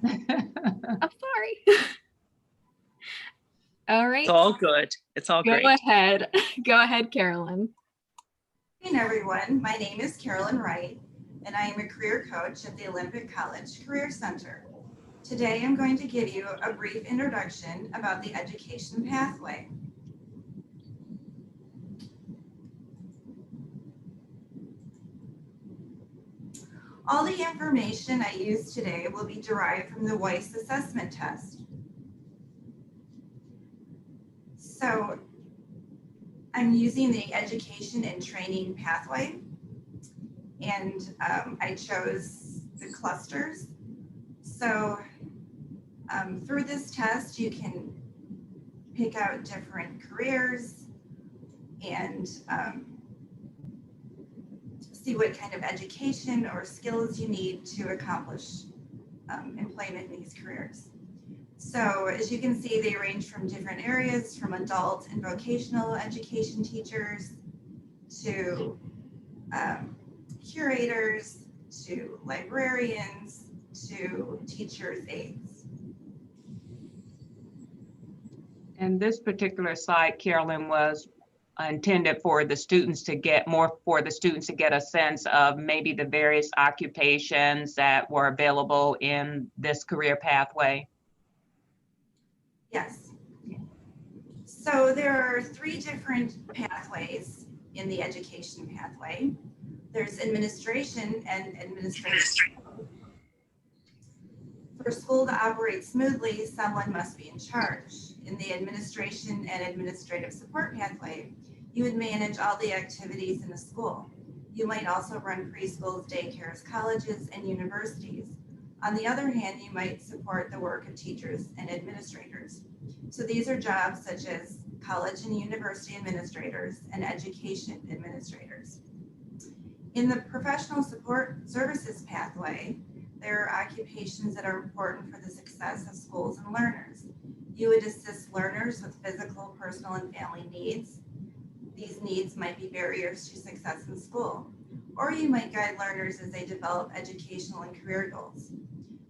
I'm sorry. All right. It's all good. It's all great. Go ahead. Go ahead, Carolyn. Good evening, everyone. My name is Carolyn Wright, and I am a career coach at the Olympic College Career Center. Today, I'm going to give you a brief introduction about the education pathway. All the information I use today will be derived from the Weiss assessment test. So I'm using the education and training pathway, and I chose the clusters. So through this test, you can pick out different careers and see what kind of education or skills you need to accomplish employment in these careers. So as you can see, they range from different areas, from adult and vocational education teachers to curators, to librarians, to teachers' aides. And this particular site, Carolyn, was intended for the students to get a sense of maybe the various occupations that were available in this career pathway. Yes. So there are 3 different pathways in the education pathway. There's administration and administration. For a school to operate smoothly, someone must be in charge. In the administration and administrative support pathway, you would manage all the activities in the school. You might also run preschools, daycares, colleges, and universities. On the other hand, you might support the work of teachers and administrators. So these are jobs such as college and university administrators and education administrators. In the professional support services pathway, there are occupations that are important for the success of schools and learners. You would assist learners with physical, personal, and family needs. These needs might be barriers to success in school, or you might guide learners as they develop educational and career goals.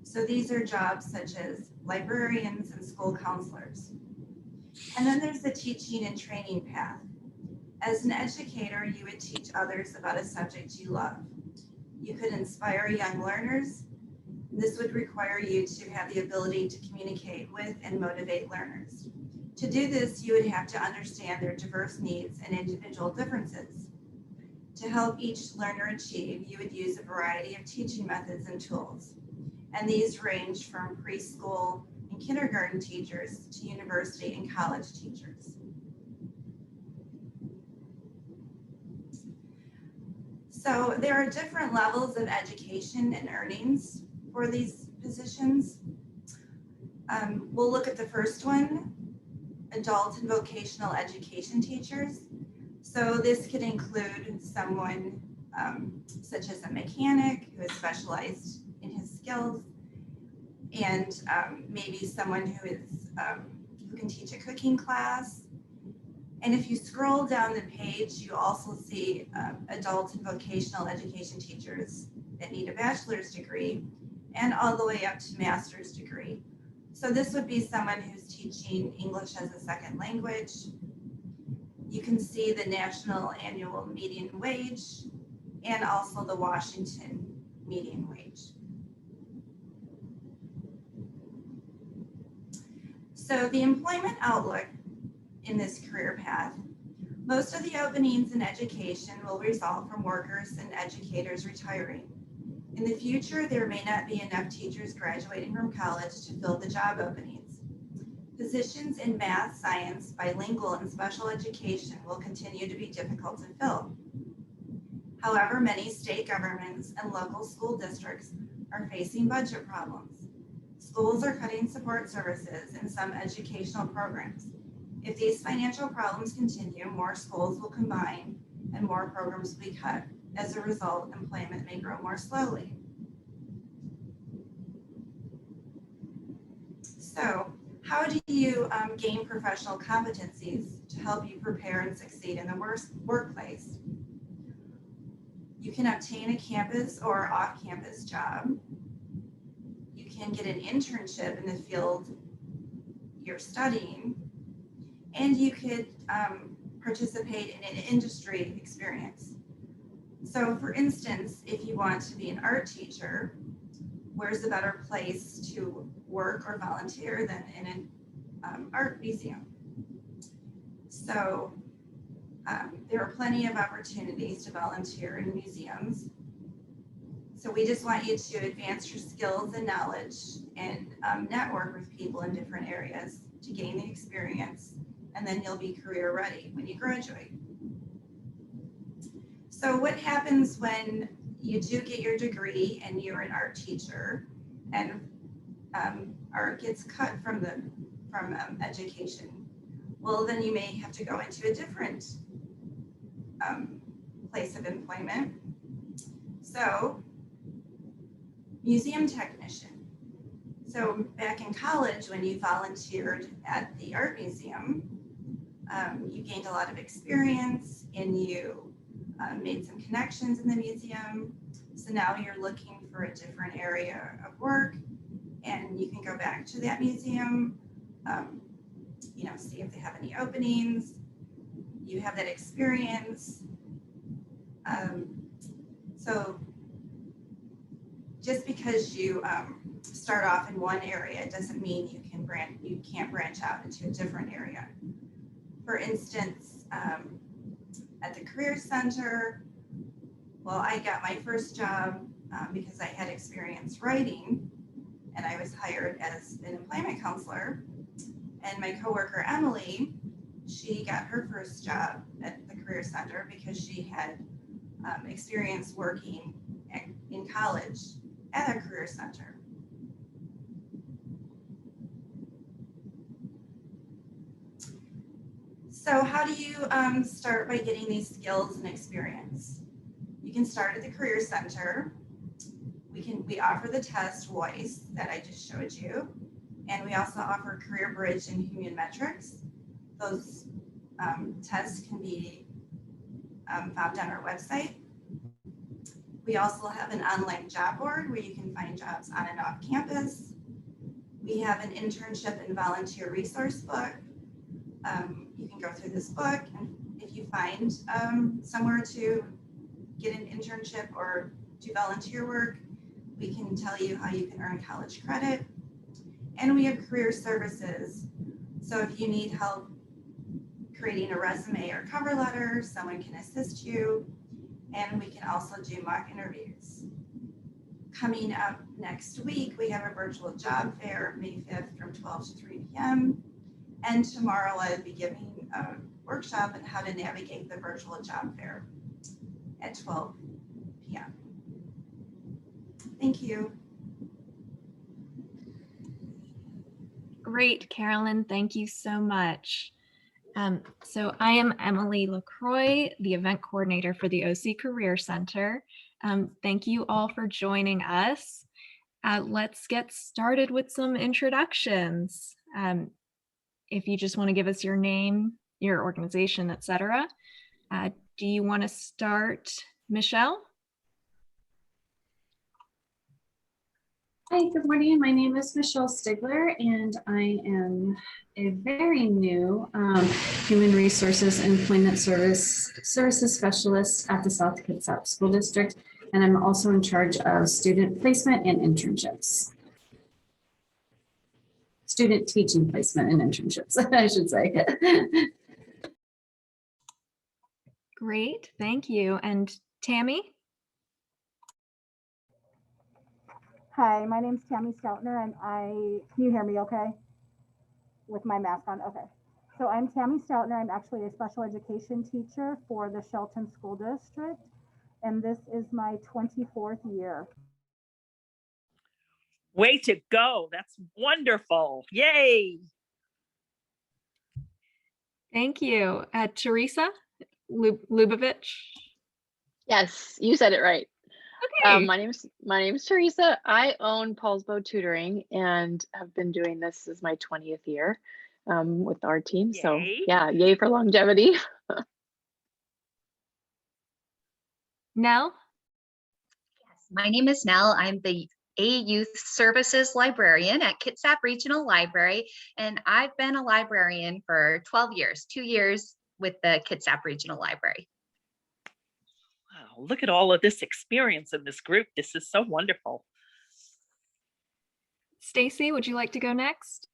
So these are jobs such as librarians and school counselors. And then there's the teaching and training path. As an educator, you would teach others about a subject you love. You could inspire young learners. This would require you to have the ability to communicate with and motivate learners. To do this, you would have to understand their diverse needs and individual differences. To help each learner achieve, you would use a variety of teaching methods and tools. And these range from preschool and kindergarten teachers to university and college teachers. So there are different levels of education and earnings for these positions. We'll look at the first one, adult and vocational education teachers. So this could include someone such as a mechanic who is specialized in his skills, and maybe someone who can teach a cooking class. And if you scroll down the page, you also see adult and vocational education teachers that need a bachelor's degree and all the way up to master's degree. So this would be someone who's teaching English as a second language. You can see the national annual median wage and also the Washington median wage. So the employment outlook in this career path, most of the openings in education will result from workers and educators retiring. In the future, there may not be enough teachers graduating from college to fill the job openings. Positions in math, science, bilingual, and special education will continue to be difficult to fill. However, many state governments and local school districts are facing budget problems. Schools are cutting support services and some educational programs. If these financial problems continue, more schools will combine and more programs will be cut. As a result, employment may grow more slowly. So, how do you gain professional competencies to help you prepare and succeed in the workplace? You can obtain a campus or off-campus job. You can get an internship in the field you're studying, and you could participate in an industry experience. So for instance, if you want to be an art teacher, where's a better place to work or volunteer than in an art museum? So there are plenty of opportunities to volunteer in museums. So we just want you to advance your skills and knowledge and network with people in different areas to gain the experience, and then you'll be career ready when you graduate. So what happens when you do get your degree and you're an art teacher and art gets cut from education? Well, then you may have to go into a different place of employment. So museum technician. So back in college, when you volunteered at the art museum, you gained a lot of experience and you made some connections in the museum. So now you're looking for a different area of work, and you can go back to that museum, see if they have any openings. You have that experience. So just because you start off in one area doesn't mean you can't branch out into a different area. For instance, at the Career Center, well, I got my first job because I had experience writing, and I was hired as an employment counselor. And my coworker, Emily, she got her first job at the Career Center because she had experience working in college at a Career Center. So how do you start by getting these skills and experience? You can start at the Career Center. We offer the test voice that I just showed you. And we also offer Career Bridge and Human Metrics. Those tests can be found on our website. We also have an online job board where you can find jobs on and off campus. We have an internship and volunteer resource book. You can go through this book, and if you find somewhere to get an internship or do volunteer work, we can tell you how you can earn college credit. And we have career services. So if you need help creating a resume or cover letter, someone can assist you. And we can also do mock interviews. Coming up next week, we have a virtual job fair, May 5th from 12 to 3 p.m. And tomorrow I'll be giving a workshop on how to navigate the virtual job fair at 12 p.m. Thank you. Great, Carolyn. Thank you so much. So I am Emily LaCroix, the event coordinator for the OC Career Center. Thank you all for joining us. Let's get started with some introductions. If you just want to give us your name, your organization, etc. Do you want to start, Michelle? Hi, good morning. My name is Michelle Stigler, and I am a very new Human Resources and Employment Services Specialist at the South Kitsap School District, and I'm also in charge of student placement and internships. Student teaching placement and internships, I should say. Great, thank you. And Tami? Hi, my name's Tami Stoutnar, and can you hear me okay? With my mask on, okay. So I'm Tami Stoutnar. I'm actually a special education teacher for the Shelton School District, and this is my 24th year. Way to go. That's wonderful. Yay. Thank you. Teresa Lubovich? Yes, you said it right. Okay. My name's Teresa. I own Poulsbo Tutoring and have been doing this as my 20th year with our team. Yay. So yeah, yay for longevity. Nell? Yes, my name is Nell. I'm the a youth services librarian at Kitsap Regional Library, and I've been a librarian for 12 years, 2 years with the Kitsap Regional Library. Wow, look at all of this experience in this group. This is so wonderful. Stacy, would you like to go next?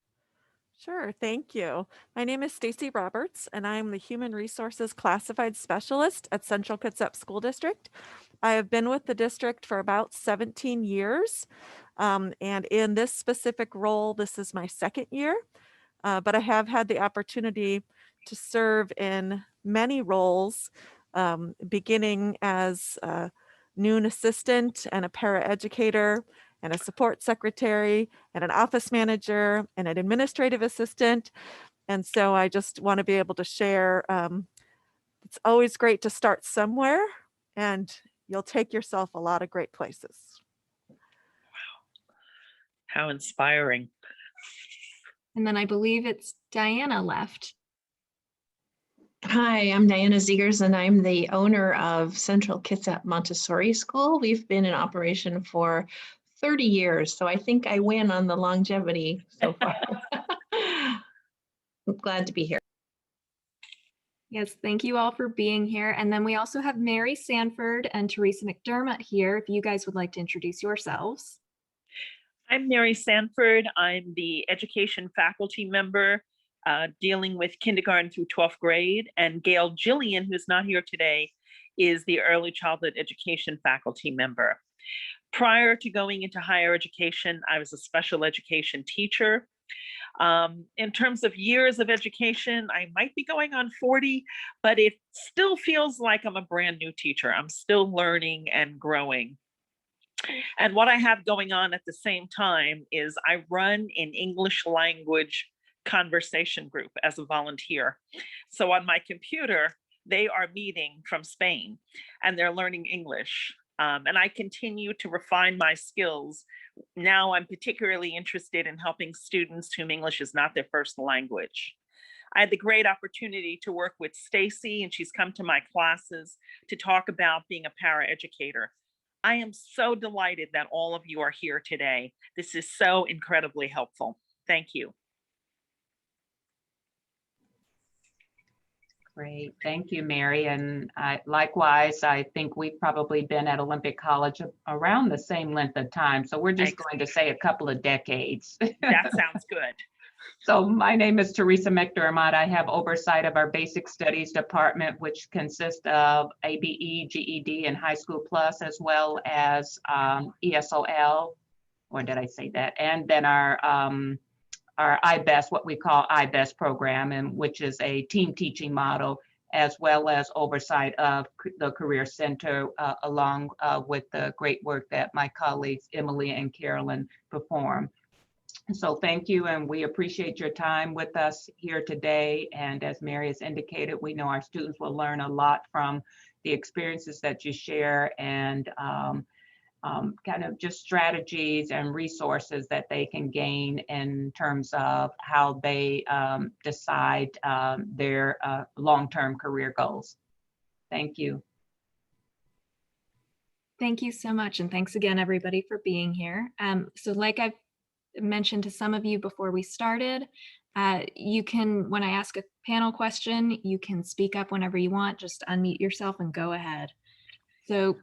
Sure, thank you. My name is Stacy Roberts, and I'm the Human Resources Classified Specialist at Central Kitsap School District. I have been with the district for about 17 years, and in this specific role, this is my second year, but I have had the opportunity to serve in many roles, beginning as a noon assistant and a paraeducator, and a support secretary and an office manager and an administrative assistant. And so I just want to be able to share. It's always great to start somewhere, and you'll take yourself a lot of great places. How inspiring. And then I believe it's Diana left. Hi, I'm Diana Zegers, and I'm the owner of Central Kitsap Montessori School. We've been in operation for 30 years, so I think I win on the longevity so far. I'm glad to be here. Yes, thank you all for being here. And then we also have Mary Sanford and Teresa McDermott here, if you guys would like to introduce yourselves. I'm Mary Sanford. I'm the education faculty member dealing with kindergarten through 12th grade. And Gail Jillian, who's not here today, is the early childhood education faculty member. Prior to going into higher education, I was a special education teacher. In terms of years of education, I might be going on 40, but it still feels like I'm a brand new teacher. I'm still learning and growing. And what I have going on at the same time is I run an English language conversation group as a volunteer. So on my computer, they are meeting from Spain and they're learning English. And I continue to refine my skills. Now I'm particularly interested in helping students whom English is not their first language. I had the great opportunity to work with Stacy, and she's come to my classes to talk about being a paraeducator. I am so delighted that all of you are here today. This is so incredibly helpful. Thank you. Great, thank you, Mary. And likewise, I think we've probably been at Olympic College around the same length of time. So we're just going to say a couple of decades. That sounds good. So my name is Teresa McDermott. I have oversight of our Basic Studies Department, which consists of ABE, GED, and High School Plus, as well as ESOL, or did I say that? And then our IBEST, what we call IBEST program, and which is a team teaching model, as well as oversight of the Career Center, along with the great work that my colleagues Emily and Carolyn perform. So thank you, and we appreciate your time with us here today. And as Mary has indicated, we know our students will learn a lot from the experiences that you share, and kind of just strategies and resources that they can gain in terms of how they decide their long-term career goals. Thank you. Thank you so much. And thanks again, everybody, for being here. So like I've mentioned to some of you before we started, you can, when I ask a panel question, you can speak up whenever you want, just unmute yourself and go ahead. So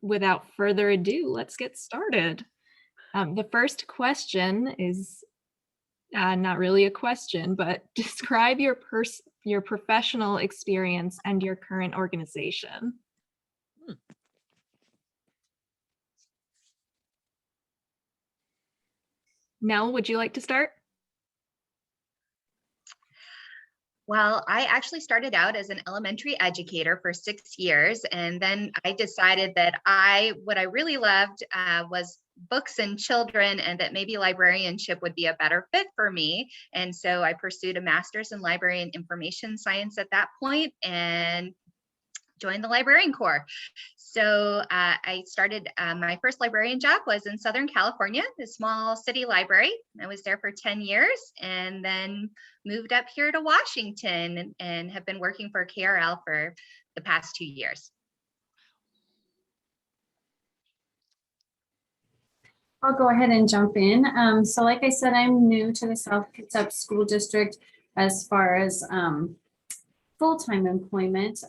without further ado, let's get started. The first question is not really a question, but describe your professional experience and your current organization. Nell, would you like to start? Well, I actually started out as an elementary educator for 6 years, and then I decided that what I really loved was books and children, and that maybe librarianship would be a better fit for me. And so I pursued a master's in library and information science at that point and joined the Librarian Corps. So I started, my first librarian job was in Southern California, a small city library. I was there for 10 years and then moved up here to Washington and have been working for KRL for the past 2 years. I'll go ahead and jump in. So like I said, I'm new to the South Kitsap School District as far as full-time employment.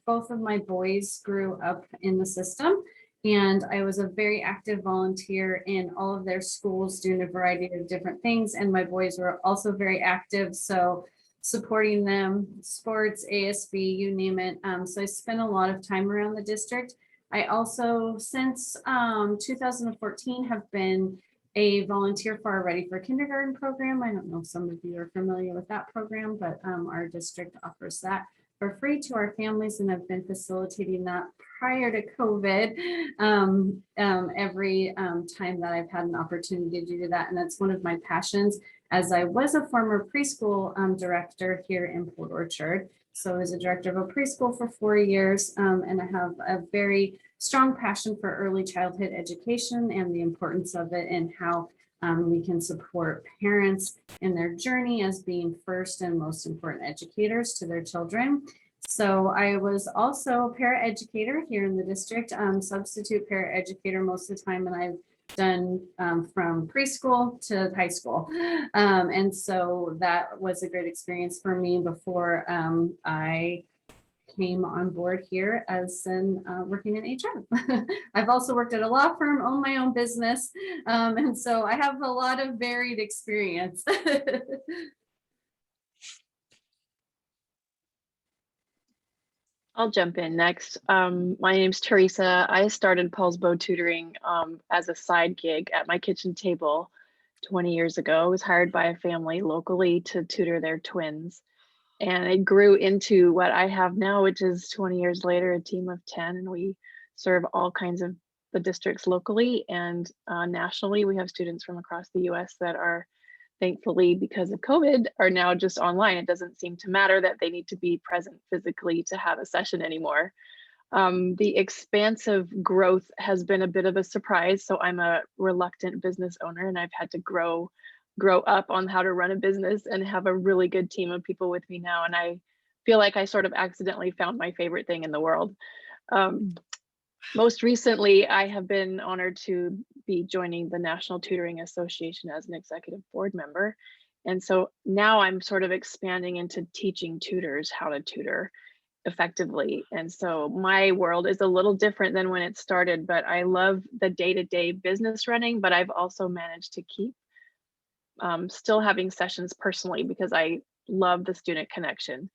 Both of my boys grew up in the system, and I was a very active volunteer in all of their schools doing a variety of different things. And my boys were also very active, so supporting them, sports, ASB, you name it. So I spent a lot of time around the district. I also, since 2014, have been a volunteer for our Ready for Kindergarten program. I don't know if some of you are familiar with that program, but our district offers that for free to our families, and I've been facilitating that prior to COVID every time that I've had an opportunity to do that. And that's one of my passions, as I was a former preschool director here in Port Orchard. So I was a director of a preschool for 4 years, and I have a very strong passion for early childhood education and the importance of it, and how we can support parents in their journey as being first and most important educators to their children. So I was also a paraeducator here in the district, substitute paraeducator most of the time, and I've done from preschool to high school. And so that was a great experience for me before I came on board here as in working in HR. I've also worked at a law firm, owned my own business. And so I have a lot of varied experience. I'll jump in next. My name's Teresa. I started Poulsbo tutoring as a side gig at my kitchen table 20 years ago. I was hired by a family locally to tutor their twins. And it grew into what I have now, which is 20 years later, a team of 10, and we serve all kinds of the districts locally and nationally. We have students from across the US that are, thankfully, because of COVID, are now just online. It doesn't seem to matter that they need to be present physically to have a session anymore. The expansive growth has been a bit of a surprise. So I'm a reluctant business owner, and I've had to grow up on how to run a business and have a really good team of people with me now. And I feel like I sort of accidentally found my favorite thing in the world. Most recently, I have been honored to be joining the National Tutoring Association as an executive board member. And so now I'm sort of expanding into teaching tutors how to tutor effectively. And so my world is a little different than when it started, but I love the day-to-day business running, but I've also managed to keep still having sessions personally because I love the student connection.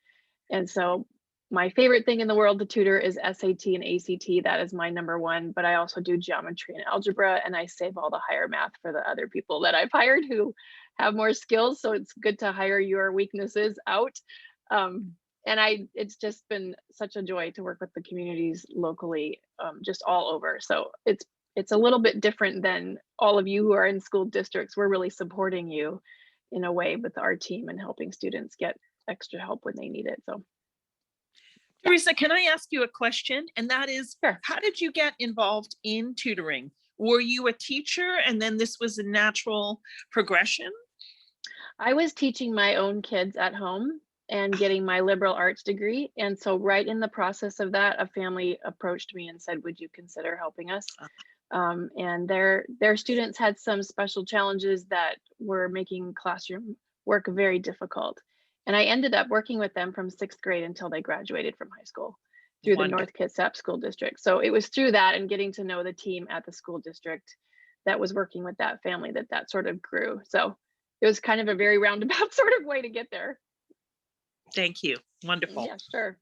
And so my favorite thing in the world to tutor is SAT and ACT. That is my number one, but I also do geometry and algebra, and I save all the higher math for the other people that I've hired who have more skills. So it's good to hire your weaknesses out. And it's just been such a joy to work with the communities locally, just all over. So it's a little bit different than all of you who are in school districts. We're really supporting you in a way with our team and helping students get extra help when they need it. So, Teresa, can I ask you a question? And that is, sure. How did you get involved in tutoring? Were you a teacher and then this was a natural progression? I was teaching my own kids at home and getting my liberal arts degree. And so right in the process of that, a family approached me and said, would you consider helping us? And their students had some special challenges that were making classroom work very difficult. And I ended up working with them from 6th grade until they graduated from high school through the North Kitsap School District. So it was through that and getting to know the team at the school district that was working with that family that sort of grew. So it was kind of a very roundabout sort of way to get there. Thank you. Wonderful. Yeah, sure.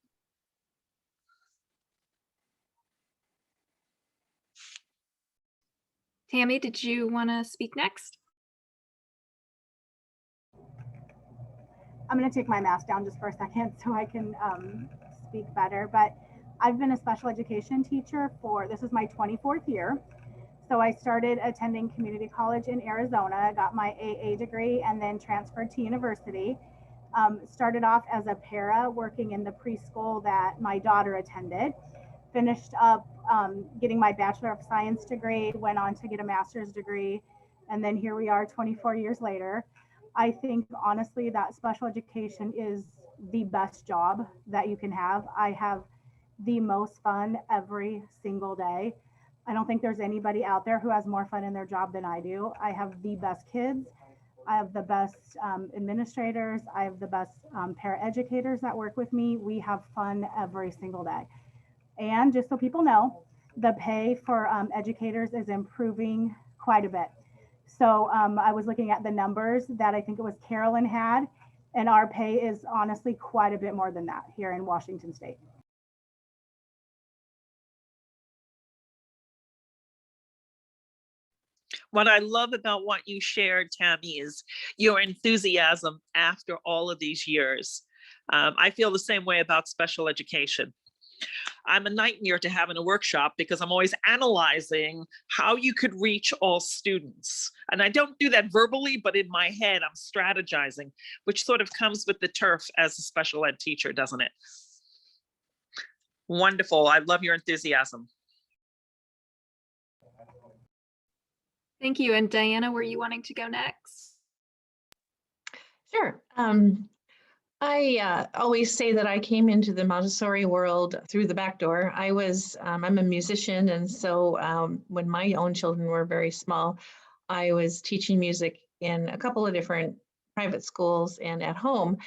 Tami, did you want to speak next? I'm going to take my mask down just for a second so I can speak better. But I've been a special education teacher this is my 24th year. So I started attending community college in Arizona, got my AA degree, and then transferred to university. Started off as a para working in the preschool that my daughter attended. Finished up getting my Bachelor of Science degree, went on to get a master's degree, and then here we are 24 years later. I think honestly that special education is the best job that you can have. I have the most fun every single day. I don't think there's anybody out there who has more fun in their job than I do. I have the best kids. I have the best administrators. I have the best paraeducators that work with me. We have fun every single day. And just so people know, the pay for educators is improving quite a bit. So I was looking at the numbers that I think it was Carolyn had, and our pay is honestly quite a bit more than that here in Washington State. What I love about what you shared, Tami, is your enthusiasm after all of these years. I feel the same way about special education. I'm a nightmare to have in a workshop because I'm always analyzing how you could reach all students. And I don't do that verbally, but in my head, I'm strategizing, which sort of comes with the turf as a special ed teacher, doesn't it? Wonderful. I love your enthusiasm. Thank you. And Diana, were you wanting to go next? Sure. I always say that I came into the Montessori world through the back door. I'm a musician, and so when my own children were very small, I was teaching music in a couple of different private schools and at home.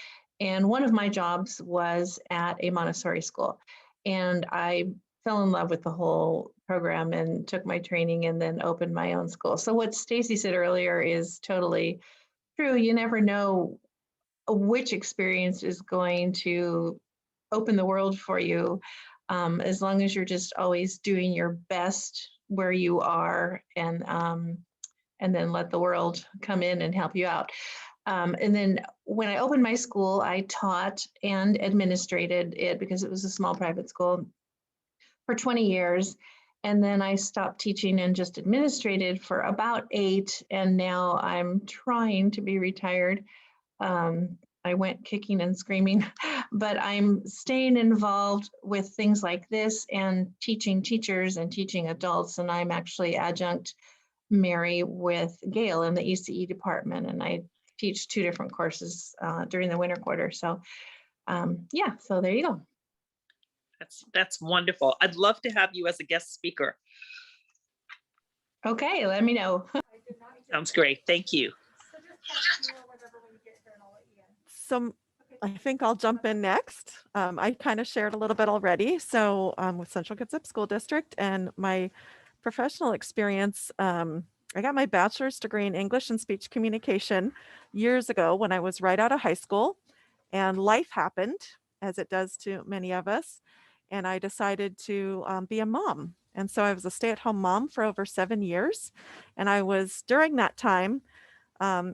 And one of my jobs was at a Montessori school. And I fell in love with the whole program and took my training and then opened my own school. So what Stacy said earlier is totally true. You never know which experience is going to open the world for you, as long as you're just always doing your best where you are, and then let the world come in and help you out. And then when I opened my school, I taught and administrated it because it was a small private school for 20 years. And then I stopped teaching and just administrated for about 8. And now I'm trying to be retired. I went kicking and screaming, but I'm staying involved with things like this and teaching teachers and teaching adults. And I'm actually adjunct Mary with Gail in the ECE department. And I teach 2 different courses during the winter quarter. So yeah, so there you go. That's wonderful. I'd love to have you as a guest speaker. Okay, let me know. Sounds great. Thank you. So I think I'll jump in next. I kind of shared a little bit already. So with Central Kitsap School District and my professional experience, I got my bachelor's degree in English and speech communication years ago when I was right out of high school, and life happened, as it does to many of us. And I decided to be a mom. And so I was a stay-at-home mom for over 7 years. And I was, during that time,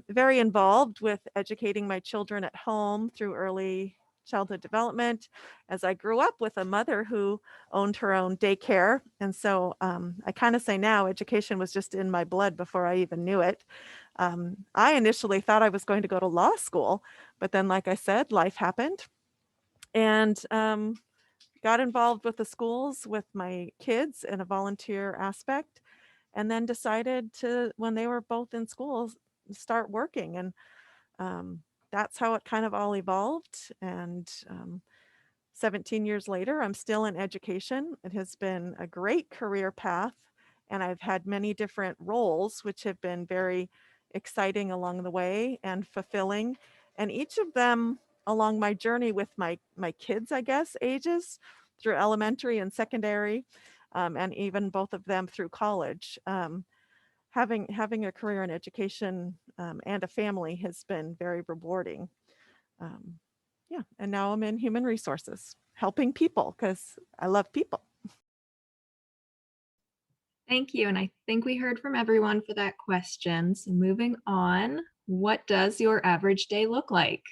very involved with educating my children at home through early childhood development as I grew up with a mother who owned her own daycare. And so I kind of say now education was just in my blood before I even knew it. I initially thought I was going to go to law school, but then, like I said, life happened, and got involved with the schools with my kids in a volunteer aspect, and then decided to, when they were both in school, start working. And that's how it kind of all evolved. And 17 years later, I'm still in education. It has been a great career path, and I've had many different roles, which have been very exciting along the way and fulfilling. And each of them along my journey with my kids, I guess, ages through elementary and secondary, and even both of them through college. Having a career in education and a family has been very rewarding. Yeah, and now I'm in human resources, helping people because I love people. Thank you. And I think we heard from everyone for that question. So moving on, what does your average day look like?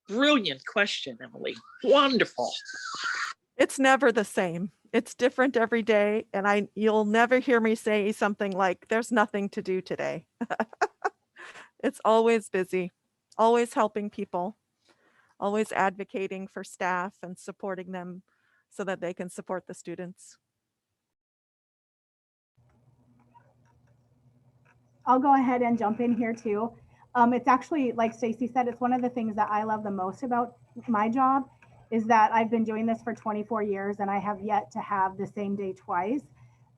Brilliant question, Emily. Wonderful. It's never the same. It's different every day. And you'll never hear me say something like, there's nothing to do today. It's always busy, always helping people, always advocating for staff and supporting them so that they can support the students. I'll go ahead and jump in here too. It's actually, like Stacy said, it's one of the things that I love the most about my job is that I've been doing this for 24 years and I have yet to have the same day twice.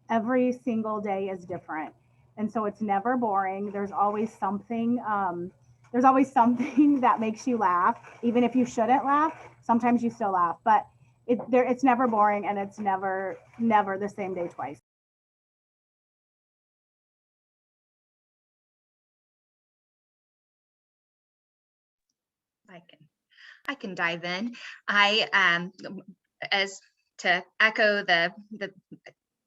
Every single day is different. And so it's never boring. There's always something that makes you laugh. Even if you shouldn't laugh, sometimes you still laugh, but it's never boring, and it's never the same day twice. I can dive in. As to echo the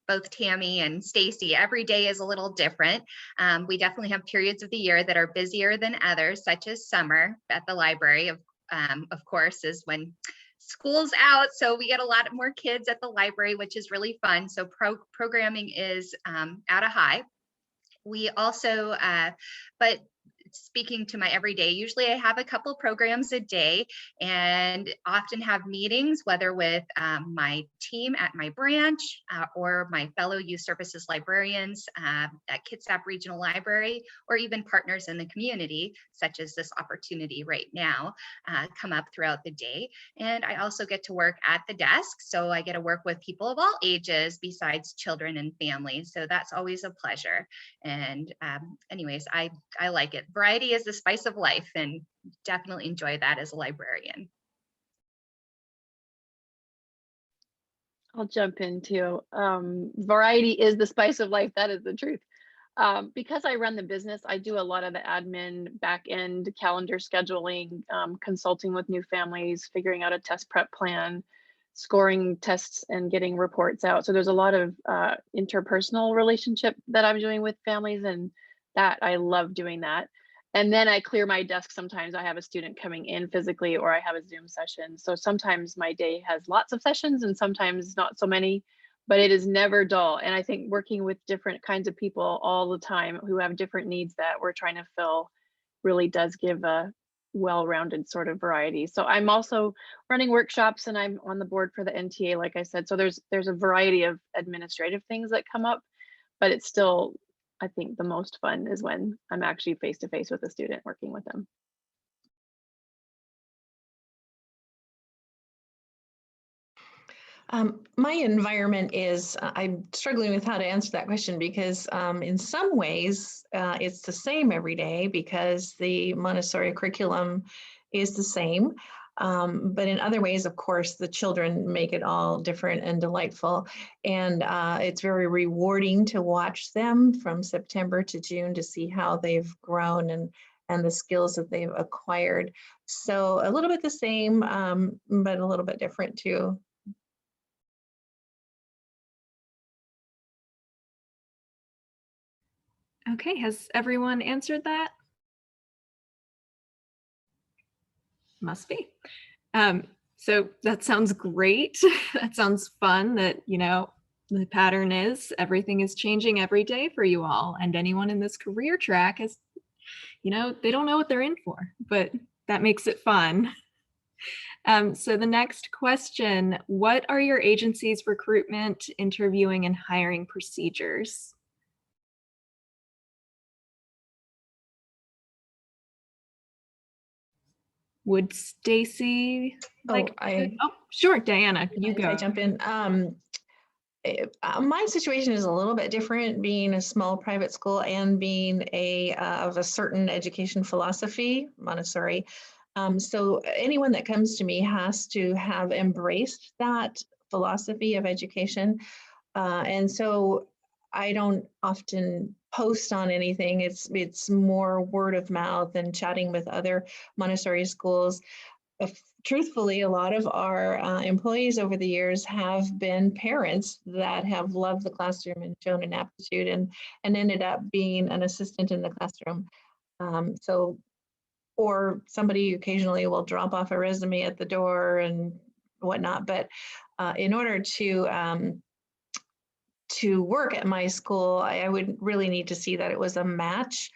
both Tami and Stacy, every day is a little different. We definitely have periods of the year that are busier than others, such as summer at the library. Of course, is when school's out, so we get a lot more kids at the library, which is really fun. So programming is at a high. We also, but speaking to my everyday, usually I have a couple programs a day and often have meetings, whether with my team at my branch or my fellow youth services librarians at Kitsap Regional Library, or even partners in the community, such as this opportunity right now, come up throughout the day. And I also get to work at the desk, so I get to work with people of all ages besides children and families. So that's always a pleasure. And anyways, I like it. Variety is the spice of life, and definitely enjoy that as a librarian. I'll jump in too. Variety is the spice of life. That is the truth. Because I run the business, I do a lot of the admin, back end, calendar scheduling, consulting with new families, figuring out a test prep plan, scoring tests and getting reports out. So there's a lot of interpersonal relationship that I'm doing with families, and that I love doing that. And then I clear my desk. Sometimes I have a student coming in physically, or I have a Zoom session. So sometimes my day has lots of sessions and sometimes not so many, but it is never dull. And I think working with different kinds of people all the time who have different needs that we're trying to fill really does give a well-rounded sort of variety. So I'm also running workshops, and I'm on the board for the NTA, like I said. So there's a variety of administrative things that come up, but it's still, I think the most fun is when I'm actually face-to-face with a student working with them. My environment is, I'm struggling with how to answer that question, because in some ways it's the same every day because the Montessori curriculum is the same. But in other ways, of course, the children make it all different and delightful. And it's very rewarding to watch them from September to June to see how they've grown and the skills that they've acquired. So a little bit the same, but a little bit different too. Okay, has everyone answered that? Must be. So that sounds great. That sounds fun that, you know, the pattern is everything is changing every day for you all. And anyone in this career track is, you know, they don't know what they're in for, but that makes it fun. So the next question, what are your agency's recruitment, interviewing, and hiring procedures? Would Stacy like? Oh, sure, Diana, you go. I jump in. My situation is a little bit different, being a small private school and being of a certain education philosophy, Montessori. So anyone that comes to me has to have embraced that philosophy of education. And so I don't often post on anything. It's more word of mouth and chatting with other Montessori schools. Truthfully, a lot of our employees over the years have been parents that have loved the classroom and shown an aptitude and ended up being an assistant in the classroom. Or somebody occasionally will drop off a resume at the door and whatnot. But in order to work at my school, I would really need to see that it was a match.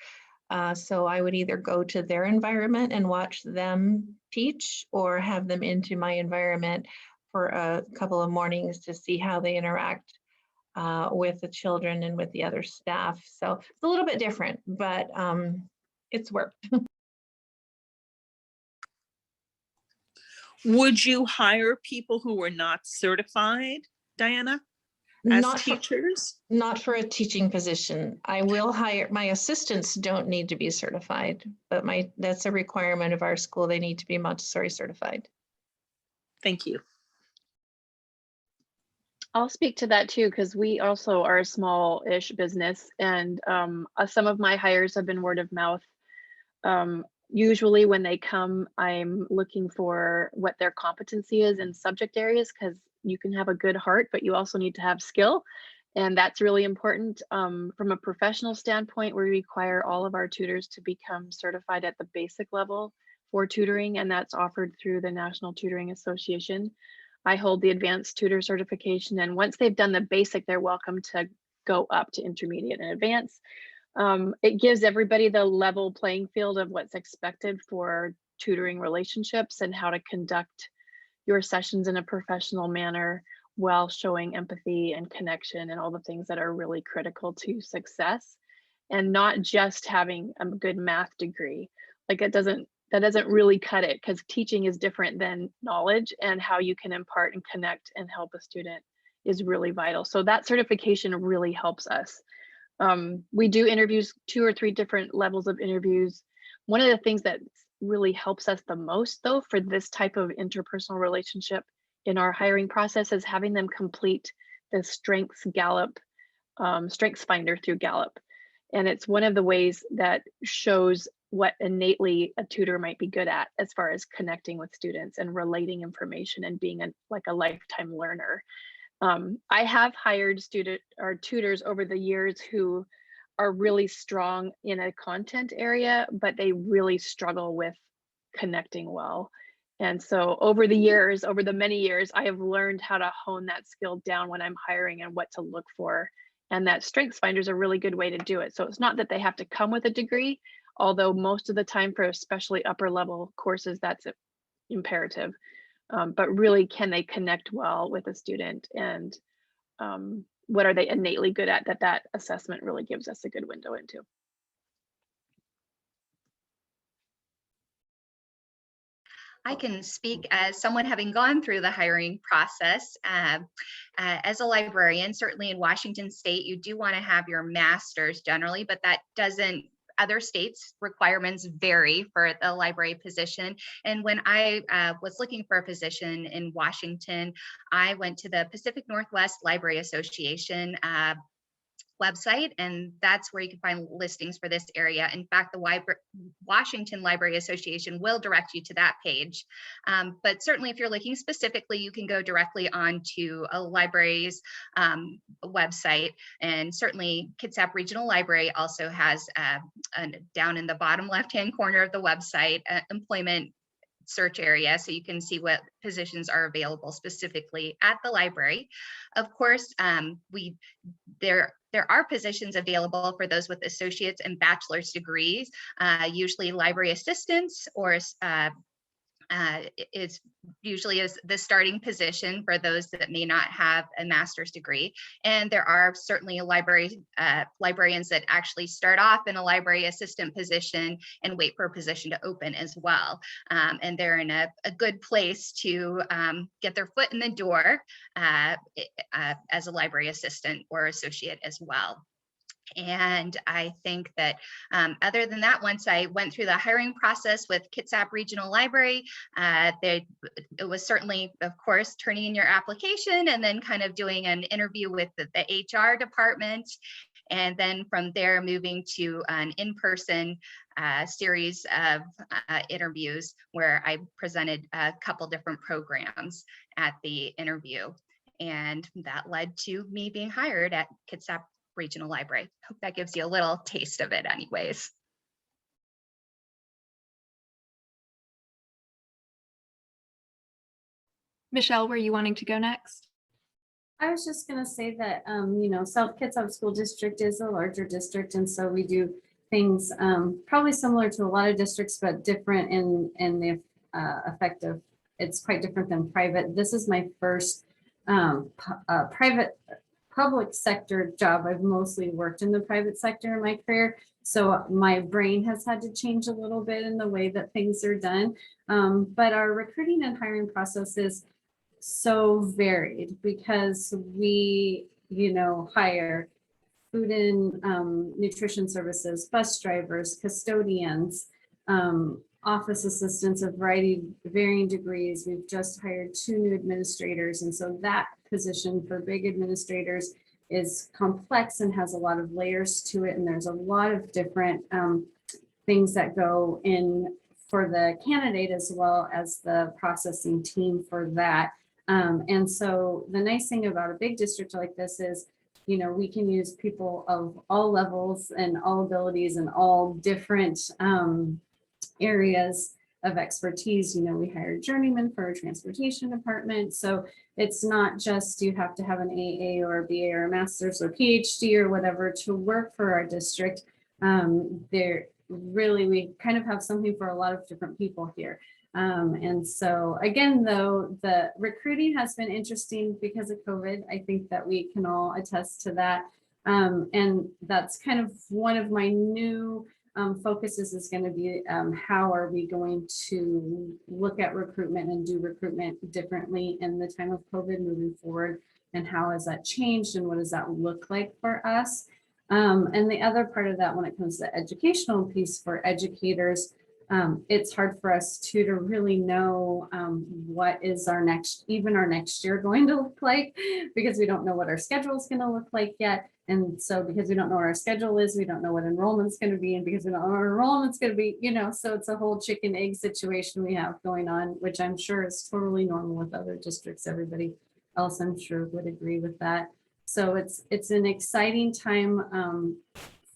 So I would either go to their environment and watch them teach, or have them into my environment for a couple of mornings to see how they interact with the children and with the other staff. So it's a little bit different, but it's worked. Would you hire people who were not certified, Diana, as Not for, teachers? not for a teaching position. I will hire, my assistants don't need to be certified, but that's a requirement of our school. They need to be Montessori certified. Thank you. I'll speak to that too, because we also are a small-ish business, and some of my hires have been word of mouth. Usually when they come, I'm looking for what their competency is in subject areas, because you can have a good heart, but you also need to have skill. And that's really important. From a professional standpoint, we require all of our tutors to become certified at the basic level for tutoring, and that's offered through the National Tutoring Association. I hold the advanced tutor certification, and once they've done the basic, they're welcome to go up to intermediate and advanced. It gives everybody the level playing field of what's expected for tutoring relationships and how to conduct your sessions in a professional manner while showing empathy and connection and all the things that are really critical to success, and not just having a good math degree. Like that doesn't really cut it, because teaching is different than knowledge, and how you can impart and connect and help a student is really vital. So that certification really helps us. We do interviews, 2 or 3 different levels of interviews. One of the things that really helps us the most though for this type of interpersonal relationship in our hiring process is having them complete the Strengths Gallup, Strengths Finder through Gallup. And it's one of the ways that shows what innately a tutor might be good at as far as connecting with students and relating information and being like a lifetime learner. I have hired tutors over the years who are really strong in a content area, but they really struggle with connecting well. And so over the many years, I have learned how to hone that skill down when I'm hiring and what to look for. And that Strengths Finder is a really good way to do it. So it's not that they have to come with a degree, although most of the time for especially upper level courses, that's imperative. But really, can they connect well with a student, and what are they innately good at that assessment really gives us a good window into. I can speak as someone having gone through the hiring process. As a librarian, certainly in Washington State, you do want to have your master's generally, but that doesn't, other states' requirements vary for the library position. And when I was looking for a position in Washington, I went to the Pacific Northwest Library Association website, and that's where you can find listings for this area. In fact, the Washington Library Association will direct you to that page. But certainly if you're looking specifically, you can go directly onto a library's website. And certainly Kitsap Regional Library also has down in the bottom left-hand corner of the website, employment search area, so you can see what positions are available specifically at the library. Of course, there are positions available for those with associate's and bachelor's degrees, usually library assistants, or is usually is the starting position for those that may not have a master's degree. And there are certainly librarians that actually start off in a library assistant position and wait for a position to open as well. And they're in a good place to get their foot in the door as a library assistant or associate as well. And I think that other than that, once I went through the hiring process with Kitsap Regional Library, it was certainly, of course, turning in your application and then kind of doing an interview with the HR department. And then from there, moving to an in-person series of interviews where I presented a couple different programs at the interview. And that led to me being hired at Kitsap Regional Library. Hope that gives you a little taste of it anyways. Michelle, were you wanting to go next? I was just going to say that, South Kitsap School District is a larger district, and so we do things probably similar to a lot of districts, but different in the effect of, it's quite different than private. This is my first private public sector job. I've mostly worked in the private sector in my career, So my brain has had to change a little bit in the way that things are done. But our recruiting and hiring process is so varied because we, hire food and nutrition services, bus drivers, custodians, office assistants of varying degrees. We've just hired 2 new administrators. And so that position for big administrators is complex and has a lot of layers to it. And there's a lot of different things that go in for the candidate as well as the processing team for that. And so the nice thing about a big district like this is, we can use people of all levels and all abilities and all different areas of expertise. We hired journeyman for our transportation department. So it's not just you have to have an AA or a BA or a master's or PhD or whatever to work for our district. We kind of have something for a lot of different people here. And so again, though, the recruiting has been interesting because of COVID. I think that we can all attest to that. And that's kind of one of my new focuses is going to be how are we going to look at recruitment and do recruitment differently in the time of COVID moving forward, and how has that changed and what does that look like for us? And the other part of that, when it comes to the educational piece for educators, it's hard for us to really know what is our next year going to look like, because we don't know what our schedule is going to look like yet. And so because we don't know what our schedule is, we don't know what enrollment's going to be. And because we don't know what enrollment's going to be, so it's a whole chicken egg situation we have going on, which I'm sure is totally normal with other districts. Everybody else, I'm sure, would agree with that. So it's an exciting time,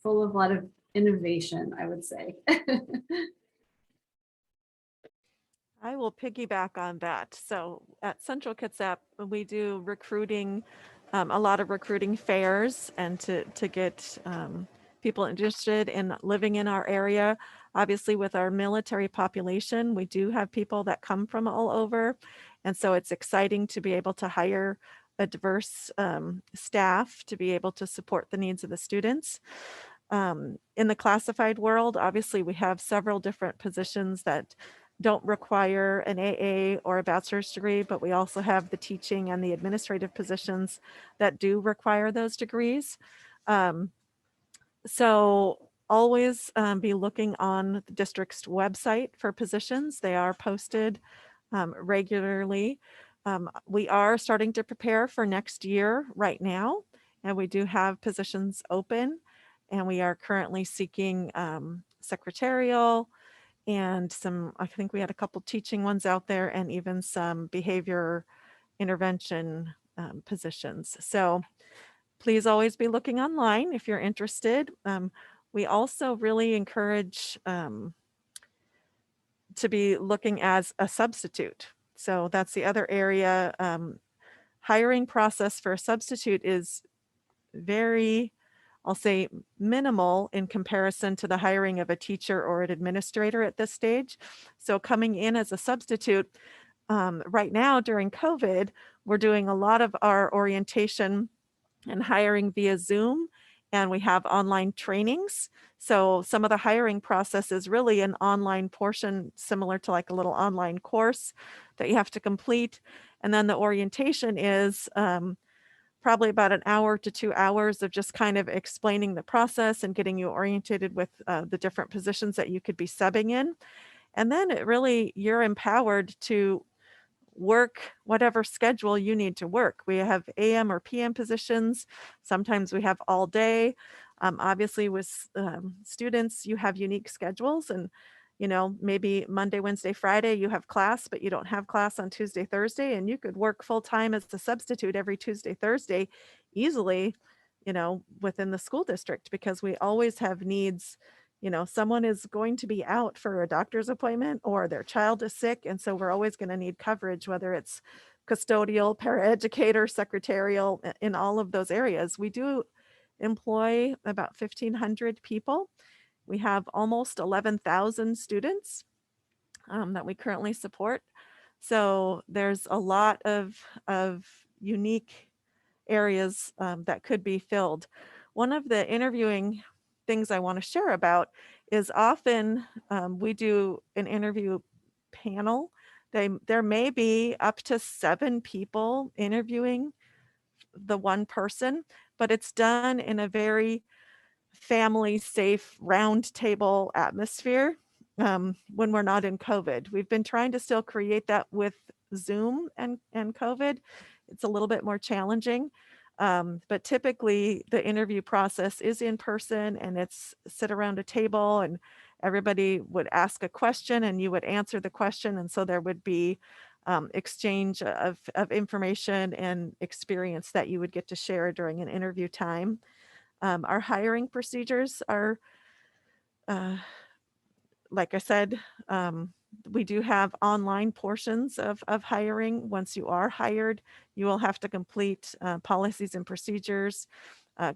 full of a lot of innovation, I would say. I will piggyback on that. So at Central Kitsap, we do recruiting, a lot of recruiting fairs, and to get people interested in living in our area. Obviously, with our military population, we do have people that come from all over. And so it's exciting to be able to hire a diverse staff to be able to support the needs of the students. In the classified world, obviously, we have several different positions that don't require an AA or a bachelor's degree, but we also have the teaching and the administrative positions that do require those degrees. So always be looking on the district's website for positions. They are posted regularly. We are starting to prepare for next year right now, and we do have positions open, and we are currently seeking secretarial and I think we had a couple teaching ones out there, and even some behavior intervention positions. So please always be looking online if you're interested. We also really encourage to be looking as a substitute. So that's the other area. Hiring process for a substitute is very, I'll say, minimal in comparison to the hiring of a teacher or an administrator at this stage. So coming in as a substitute, right now during COVID, we're doing a lot of our orientation and hiring via Zoom, and we have online trainings. So some of the hiring process is really an online portion, similar to like a little online course that you have to complete. And then the orientation is probably about an hour to 2 hours of just kind of explaining the process and getting you oriented with the different positions that you could be subbing in. And then you're empowered to work whatever schedule you need to work. We have AM or PM positions. Sometimes we have all day. Obviously with students, you have unique schedules, and maybe Monday, Wednesday, Friday, you have class, but you don't have class on Tuesday, Thursday, and you could work full time as a substitute every Tuesday, Thursday easily, within the school district, because we always have needs. Someone is going to be out for a doctor's appointment or their child is sick. And so we're always going to need coverage, whether it's custodial, paraeducator, secretarial, in all of those areas. We do employ about 1,500 people. We have almost 11,000 students that we currently support. So there's a lot of unique areas that could be filled. One of the interviewing things I want to share about is often we do an interview panel. There may be up to 7 people interviewing the one person, but it's done in a very family safe round table atmosphere when we're not in COVID. We've been trying to still create that with Zoom and COVID. It's a little bit more challenging. But typically the interview process is in person, and it's sit around a table and everybody would ask a question and you would answer the question. And so there would be exchange of information and experience that you would get to share during an interview time. Our hiring procedures are, like I said, we do have online portions of hiring. Once you are hired, you will have to complete policies and procedures,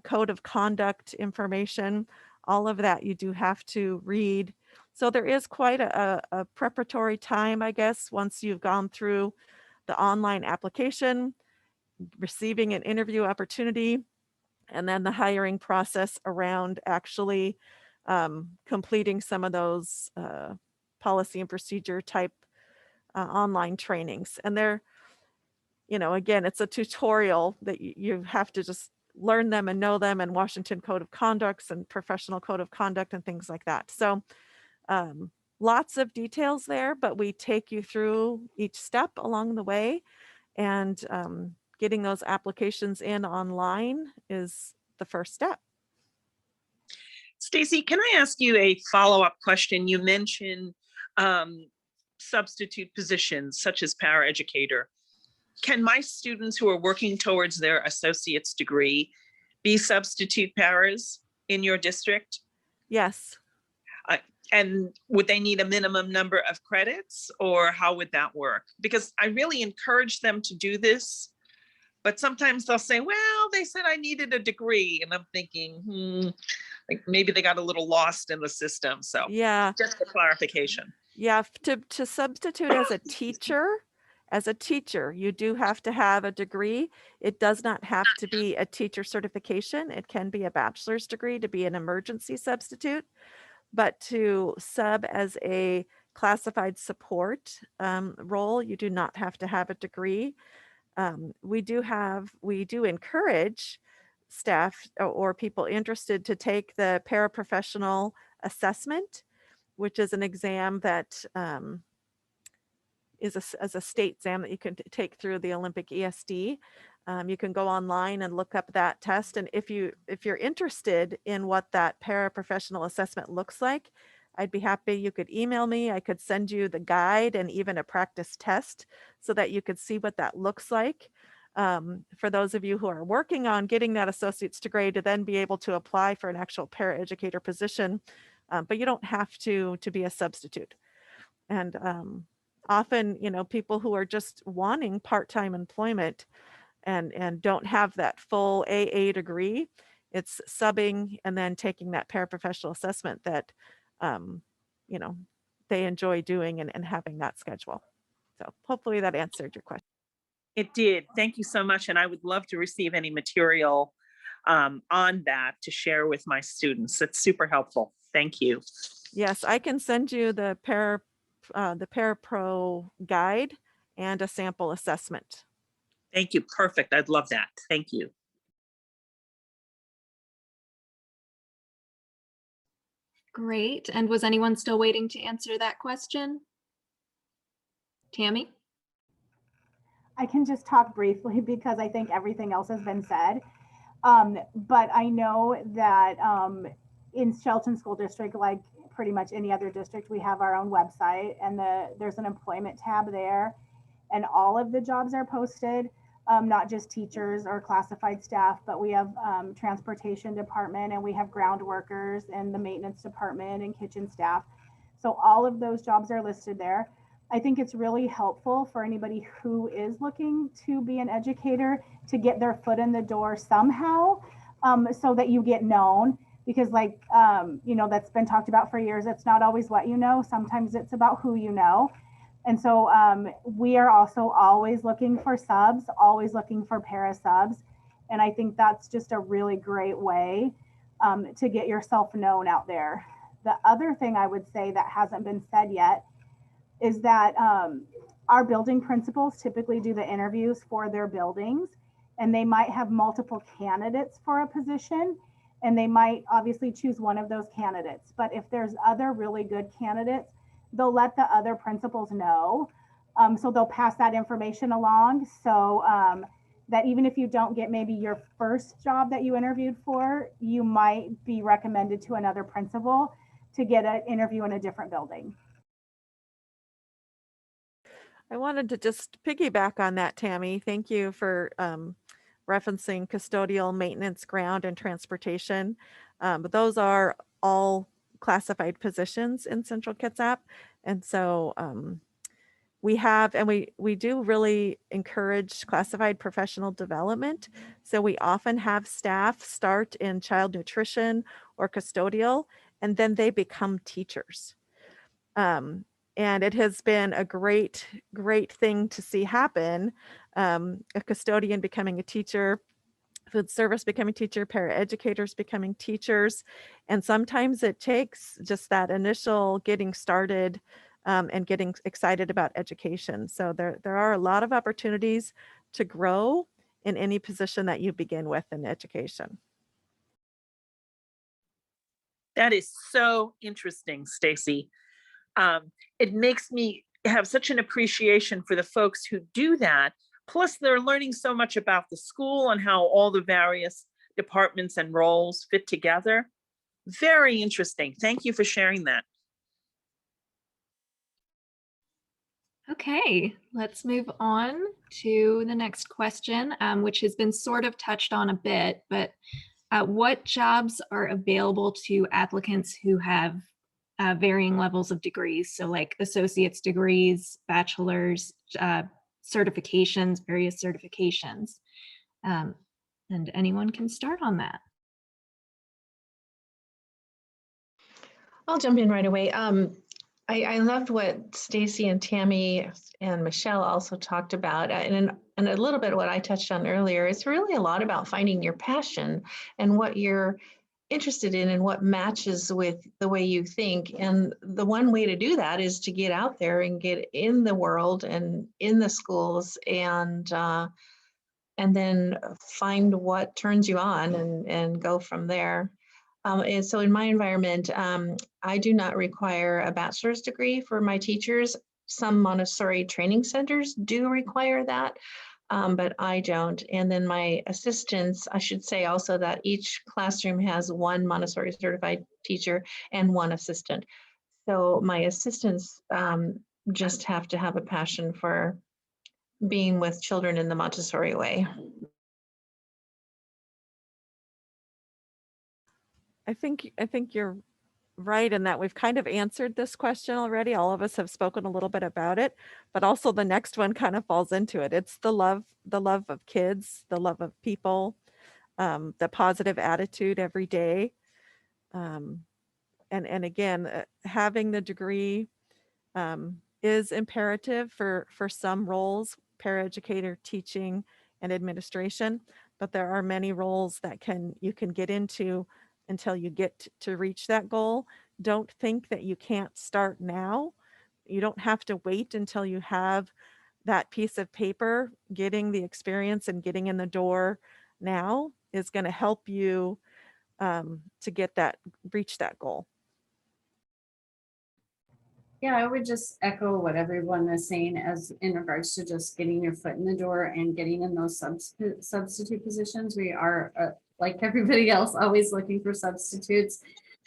code of conduct information, all of that you do have to read. So there is quite a preparatory time, I guess, once you've gone through the online application, receiving an interview opportunity, and then the hiring process around actually completing some of those policy and procedure type online trainings. And they're, again, it's a tutorial that you have to just learn them and know them, and Washington Code of Conducts and Professional Code of Conduct and things like that. So lots of details there, but we take you through each step along the way, and getting those applications in online is the first step. Stacy, can I ask you a follow-up question? You mentioned substitute positions such as paraeducator. Can my students who are working towards their associate's degree be substitute paras in your district? Yes. And would they need a minimum number of credits, or how would that work? Because I really encourage them to do this, but sometimes they'll say, well, they said I needed a degree. And I'm thinking, like maybe they got a little lost in the system. So Yeah. just for clarification. Yeah. To substitute as a teacher, you do have to have a degree. It does not have to be a teacher certification. It can be a bachelor's degree to be an emergency substitute. But to sub as a classified support role, you do not have to have a degree. We do encourage staff or people interested to take the paraprofessional assessment, which is an exam that is a state exam that you can take through the Olympic ESD. You can go online and look up that test. And if you're interested in what that paraprofessional assessment looks like, I'd be happy. You could email me. I could send you the guide and even a practice test so that you could see what that looks like. For those of you who are working on getting that associate's degree to then be able to apply for an actual paraeducator position, but you don't have to be a substitute. And often, people who are just wanting part-time employment and don't have that full AA degree, it's subbing and then taking that paraprofessional assessment that, they enjoy doing and having that schedule. So hopefully that answered your question. It did. Thank you so much. And I would love to receive any material on that to share with my students. That's super helpful. Thank you. Yes, I can send you the Parapro guide and a sample assessment. Thank you. Perfect. I'd love that. Thank you. Great. And was anyone still waiting to answer that question? Tami? I can just talk briefly because I think everything else has been said. But I know that in Shelton School District, like pretty much any other district, we have our own website, and there's an employment tab there, and all of the jobs are posted, not just teachers or classified staff, but we have transportation department, and we have ground workers and the maintenance department and kitchen staff. So all of those jobs are listed there. I think it's really helpful for anybody who is looking to be an educator to get their foot in the door somehow, so that you get known, because that's been talked about for years. It's not always what you know. Sometimes it's about who you know. And so we are also always looking for subs, always looking for para subs. And I think that's just a really great way to get yourself known out there. The other thing I would say that hasn't been said yet is that our building principals typically do the interviews for their buildings, and they might have multiple candidates for a position, and they might obviously choose one of those candidates. But if there's other really good candidates, they'll let the other principals know. So they'll pass that information along, so that even if you don't get maybe your first job that you interviewed for, you might be recommended to another principal to get an interview in a different building. I wanted to just piggyback on that, Tami. Thank you for referencing custodial, maintenance, ground, and transportation. But those are all classified positions in Central Kitsap. And so we have, and we do really encourage classified professional development. So we often have staff start in child nutrition or custodial, and then they become teachers. And it has been a great thing to see happen. A custodian becoming a teacher, food service becoming a teacher, paraeducators becoming teachers. And sometimes it takes just that initial getting started and getting excited about education. So there are a lot of opportunities to grow in any position that you begin with in education. That is so interesting, Stacy. It makes me have such an appreciation for the folks who do that. Plus, they're learning so much about the school and how all the various departments and roles fit together. Very interesting. Thank you for sharing that. Okay, let's move on to the next question, which has been sort of touched on a bit, but what jobs are available to applicants who have varying levels of degrees? So like associate's degrees, bachelor's, certifications, various certifications. And anyone can start on that. I'll jump in right away. I loved what Stacy and Tami and Michelle also talked about, and a little bit what I touched on earlier. It's really a lot about finding your passion and what you're interested in and what matches with the way you think. And the one way to do that is to get out there and get in the world and in the schools and then find what turns you on and go from there. And so in my environment, I do not require a bachelor's degree for my teachers. Some Montessori training centers do require that, but I don't. And then my assistants, I should say also that each classroom has one Montessori certified teacher and one assistant. So my assistants just have to have a passion for being with children in the Montessori way. I think you're right in that we've kind of answered this question already. All of us have spoken a little bit about it, but also the next one kind of falls into it. It's the love of kids, the love of people, the positive attitude every day. And again, having the degree is imperative for some roles, paraeducator, teaching, and administration, but there are many roles that you can get into until you get to reach that goal. Don't think that you can't start now. You don't have to wait until you have that piece of paper. Getting the experience and getting in the door now is going to help you to reach that goal. Yeah, I would just echo what everyone is saying as in regards to just getting your foot in the door and getting in those substitute positions. We are, like everybody else, always looking for substitutes.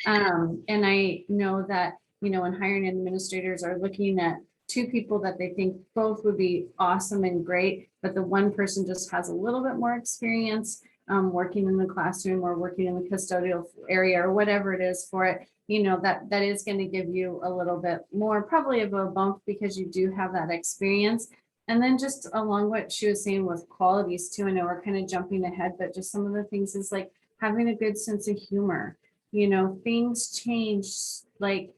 And I know that, when hiring administrators are looking at two people that they think both would be awesome and great, but the one person just has a little bit more experience working in the classroom or working in the custodial area or whatever it is for it. That is going to give you a little bit more probably of a bump because you do have that experience. And then just along what she was saying with qualities too, I know we're kind of jumping ahead, but just some of the things is like having a good sense of humor. Things change like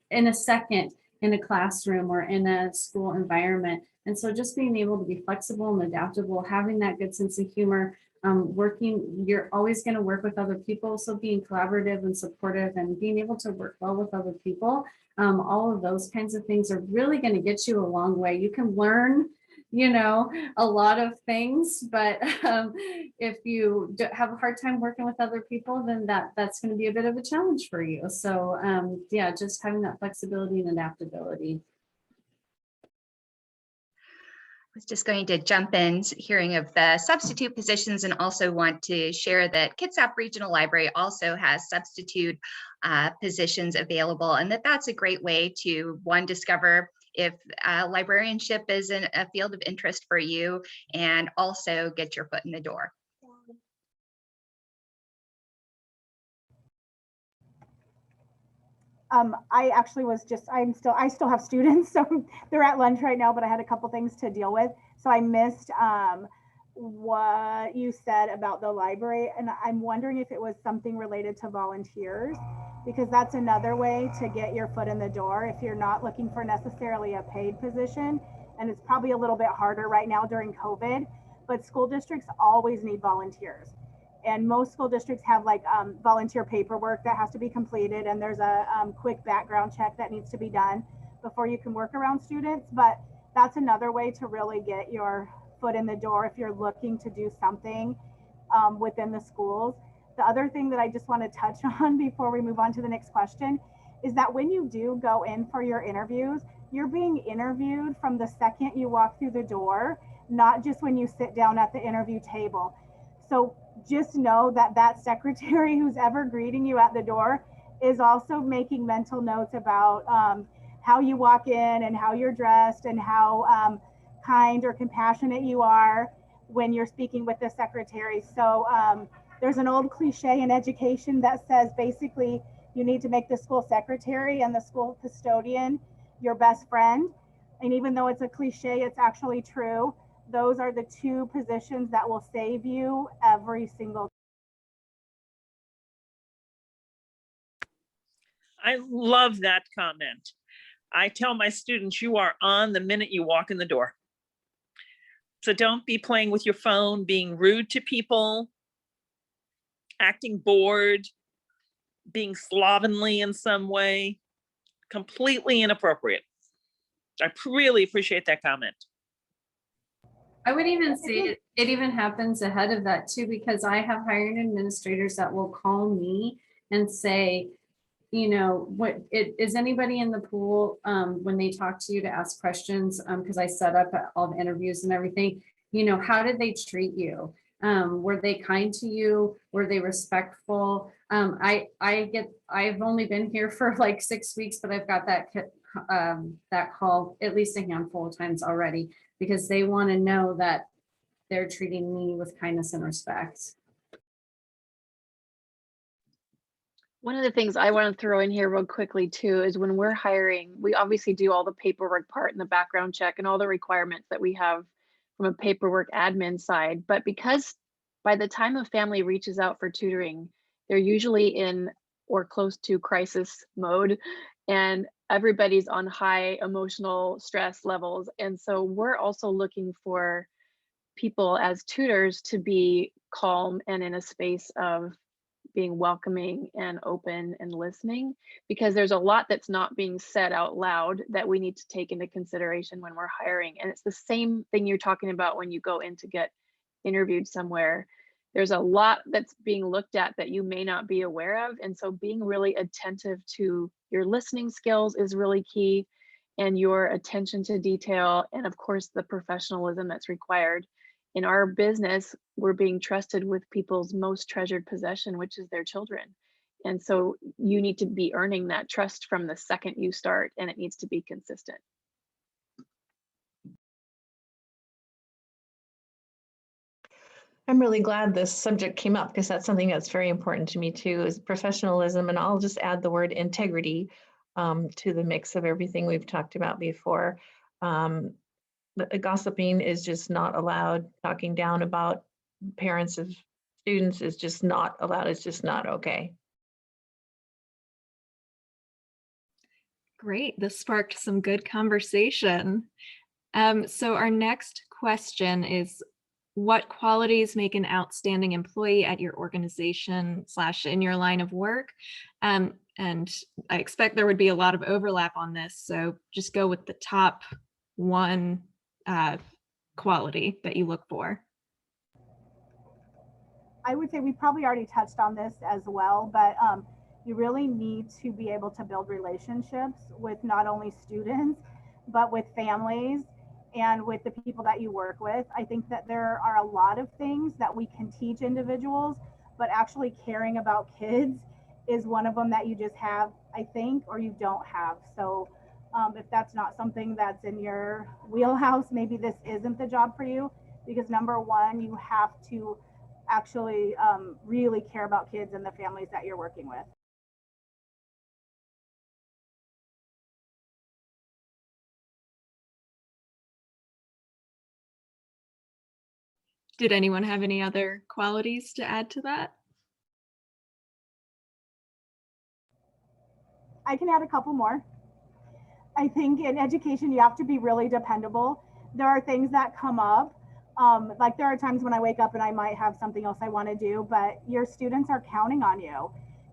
in a second in a classroom or in a school environment. And so just being able to be flexible and adaptable, having that good sense of humor, you're always going to work with other people. So being collaborative and supportive and being able to work well with other people, all of those kinds of things are really going to get you a long way. You can learn, a lot of things, but if you have a hard time working with other people, then that's going to be a bit of a challenge for you. So yeah, just having that flexibility and adaptability. I was just going to jump in, hearing of the substitute positions, and also want to share that Kitsap Regional Library also has substitute positions available, and that's a great way to, one, discover if librarianship is a field of interest for you, and also get your foot in the door. I actually I still have students, so they're at lunch right now, but I had a couple things to deal with. So I missed what you said about the library. And I'm wondering if it was something related to volunteers, because that's another way to get your foot in the door if you're not looking for necessarily a paid position. And it's probably a little bit harder right now during COVID, but school districts always need volunteers. And most school districts have like volunteer paperwork that has to be completed, and there's a quick background check that needs to be done before you can work around students. But that's another way to really get your foot in the door if you're looking to do something within the schools. The other thing that I just want to touch on before we move on to the next question is that when you do go in for your interviews, you're being interviewed from the second you walk through the door, not just when you sit down at the interview table. So just know that secretary who's ever greeting you at the door is also making mental notes about how you walk in and how you're dressed and how kind or compassionate you are when you're speaking with the secretary. So there's an old cliche in education that says basically you need to make the school secretary and the school custodian your best friend. And even though it's a cliche, it's actually true. Those are the two positions that will save you every single time. I love that comment. I tell my students, you are on the minute you walk in the door. So don't be playing with your phone, being rude to people, acting bored, being slovenly in some way. Completely inappropriate. I really appreciate that comment. I would even say it even happens ahead of that too, because I have hiring administrators that will call me and say, is anybody in the pool when they talk to you to ask questions, because I set up all the interviews and everything, how did they treat you? Were they kind to you? Were they respectful? I've only been here for like 6 weeks, but I've got that call at least a handful of times already, because they want to know that they're treating me with kindness and respect. One of the things I want to throw in here real quickly too is when we're hiring, we obviously do all the paperwork part and the background check and all the requirements that we have from a paperwork admin side. But because by the time a family reaches out for tutoring, they're usually in or close to crisis mode, and everybody's on high emotional stress levels. And so we're also looking for people as tutors to be calm and in a space of being welcoming and open and listening, because there's a lot that's not being said out loud that we need to take into consideration when we're hiring. And it's the same thing you're talking about when you go in to get interviewed somewhere. There's a lot that's being looked at that you may not be aware of. And so being really attentive to your listening skills is really key, and your attention to detail, and of course the professionalism that's required. In our business, we're being trusted with people's most treasured possession, which is their children. And so you need to be earning that trust from the second you start, and it needs to be consistent. I'm really glad this subject came up, because that's something that's very important to me too, is professionalism. And I'll just add the word integrity to the mix of everything we've talked about before. Gossiping is just not allowed. Talking down about parents of students is just not allowed. It's just not okay. Great. This sparked some good conversation. So our next question is, what qualities make an outstanding employee at your organization / in your line of work. And I expect there would be a lot of overlap on this. So just go with the top one quality that you look for. I would say we probably already touched on this as well, but you really need to be able to build relationships with not only students, but with families and with the people that you work with. I think that there are a lot of things that we can teach individuals, but actually caring about kids is one of them that you just have, I think, or you don't have. So if that's not something that's in your wheelhouse, maybe this isn't the job for you, because number one, you have to actually really care about kids and the families that you're working with. Did anyone have any other qualities to add to that? I can add a couple more. I think in education, you have to be really dependable. There are things that come up. Like there are times when I wake up and I might have something else I want to do, but your students are counting on you.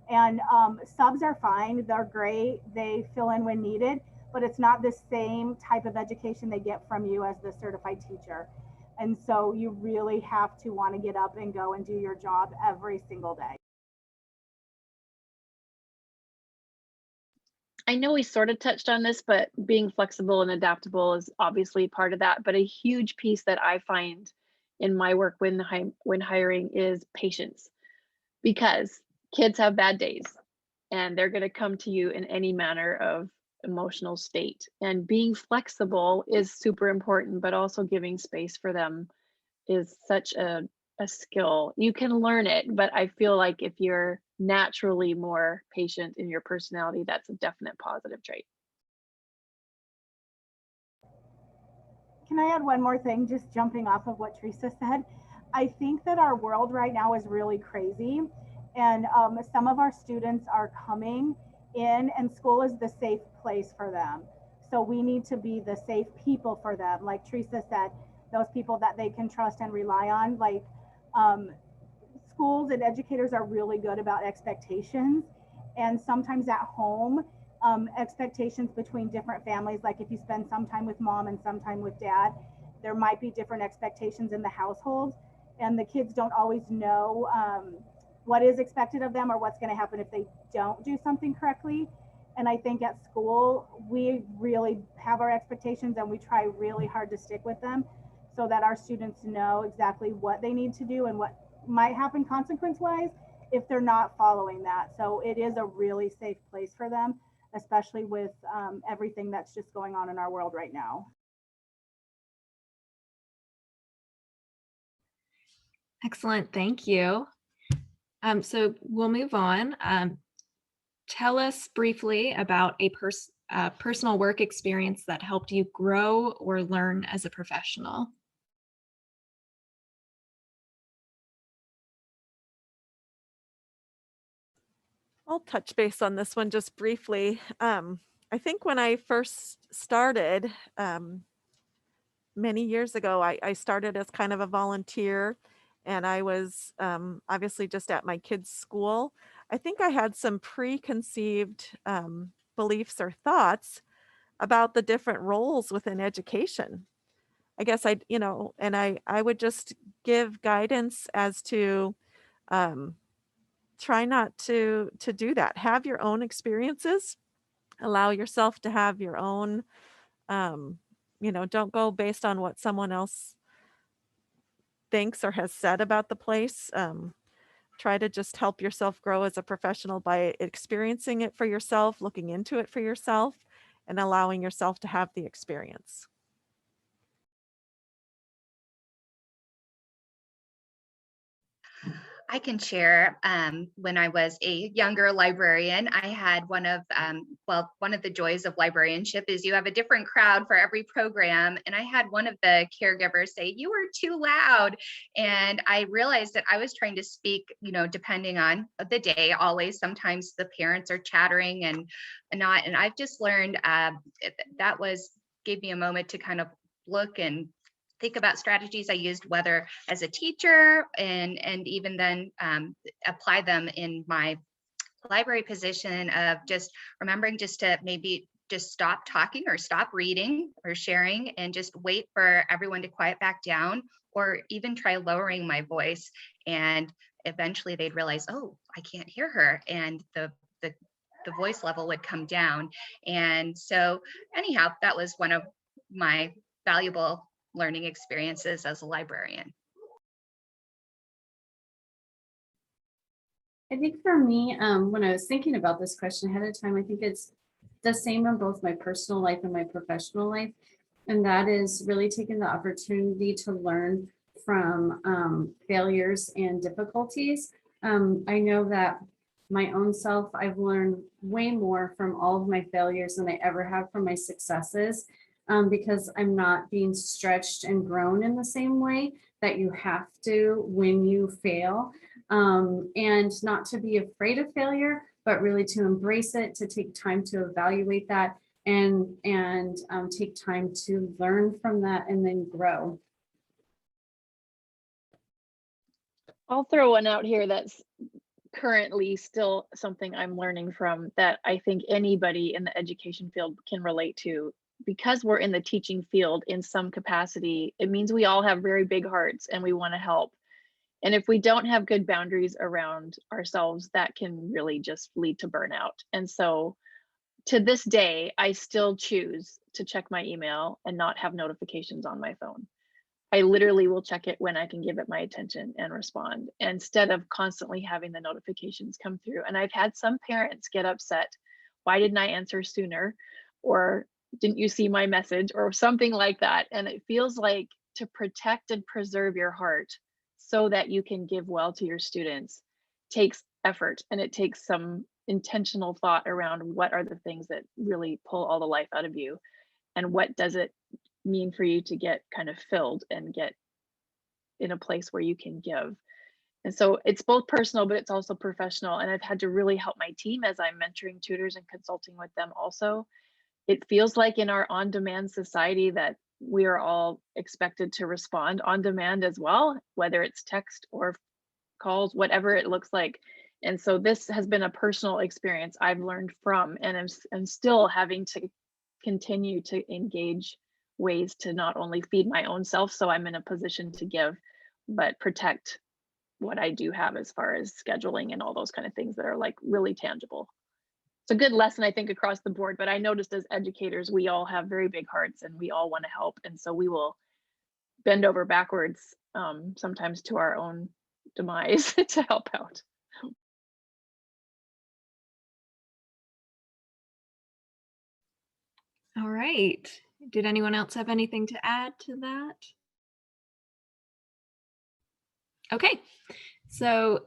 And subs are fine. They're great. They fill in when needed, but it's not the same type of education they get from you as the certified teacher. And so you really have to want to get up and go and do your job every single day. I know we sort of touched on this, but being flexible and adaptable is obviously part of that. But a huge piece that I find in my work when hiring is patience, because kids have bad days and they're going to come to you in any manner of emotional state. And being flexible is super important, but also giving space for them is such a skill. You can learn it, but I feel like if you're naturally more patient in your personality, that's a definite positive trait. Can I add one more thing, just jumping off of what Teresa said? I think that our world right now is really crazy, and some of our students are coming in and school is the safe place for them. So we need to be the safe people for them. Like Teresa said, those people that they can trust and rely on. Like schools and educators are really good about expectations, and sometimes at home, expectations between different families, like if you spend some time with mom and some time with dad, there might be different expectations in the household, and the kids don't always know what is expected of them or what's going to happen if they don't do something correctly. And I think at school, we really have our expectations and we try really hard to stick with them so that our students know exactly what they need to do and what might happen consequence-wise if they're not following that. So it is a really safe place for them, especially with everything that's just going on in our world right now. Excellent, thank you. So we'll move on. Tell us briefly about a personal work experience that helped you grow or learn as a professional. I'll touch base on this one just briefly. I think when I first started many years ago, I started as kind of a volunteer, and I was obviously just at my kids' school. I think I had some preconceived beliefs or thoughts about the different roles within education. I guess I would just give guidance as to try not to do that. Have your own experiences. Allow yourself to have your own, don't go based on what someone else thinks or has said about the place. Try to just help yourself grow as a professional by experiencing it for yourself, looking into it for yourself, and allowing yourself to have the experience. I can share. When I was a younger librarian, I had one of the joys of librarianship is you have a different crowd for every program. And I had one of the caregivers say, "You were too loud." And I realized that I was trying to speak, depending on the day, always. Sometimes the parents are chattering and not. And I've just learned that gave me a moment to kind of look and think about strategies I used, whether as a teacher and even then apply them in my library position of just remembering just to maybe just stop talking or stop reading or sharing and just wait for everyone to quiet back down, or even try lowering my voice. And eventually they'd realize, oh, I can't hear her. And the voice level would come down. And so anyhow, that was one of my valuable learning experiences as a librarian. I think for me, when I was thinking about this question ahead of time, I think it's the same in both my personal life and my professional life. And that is really taking the opportunity to learn from failures and difficulties. I know that my own self, I've learned way more from all of my failures than I ever have from my successes, because I'm not being stretched and grown in the same way that you have to when you fail. And not to be afraid of failure, but really to embrace it, to take time to evaluate that and take time to learn from that and then grow. I'll throw one out here that's currently still something I'm learning from that I think anybody in the education field can relate to. Because we're in the teaching field in some capacity, it means we all have very big hearts and we want to help. And if we don't have good boundaries around ourselves, that can really just lead to burnout. And so to this day, I still choose to check my email and not have notifications on my phone. I literally will check it when I can give it my attention and respond, instead of constantly having the notifications come through. And I've had some parents get upset. Why didn't I answer sooner? Or didn't you see my message? Or something like that. And it feels like to protect and preserve your heart so that you can give well to your students takes effort, and it takes some intentional thought around what are the things that really pull all the life out of you, and what does it mean for you to get kind of filled and get in a place where you can give. And so it's both personal, but it's also professional. And I've had to really help my team as I'm mentoring tutors and consulting with them also. It feels like in our on-demand society that we are all expected to respond on demand as well, whether it's text or calls, whatever it looks like. And so this has been a personal experience I've learned from, and I'm still having to continue to engage ways to not only feed my own self so I'm in a position to give, but protect what I do have as far as scheduling and all those kind of things that are like really tangible. It's a good lesson, I think, across the board, but I noticed as educators, we all have very big hearts and we all want to help. And so we will bend over backwards, sometimes to our own demise to help out. All right. Did anyone else have anything to add to that? Okay, so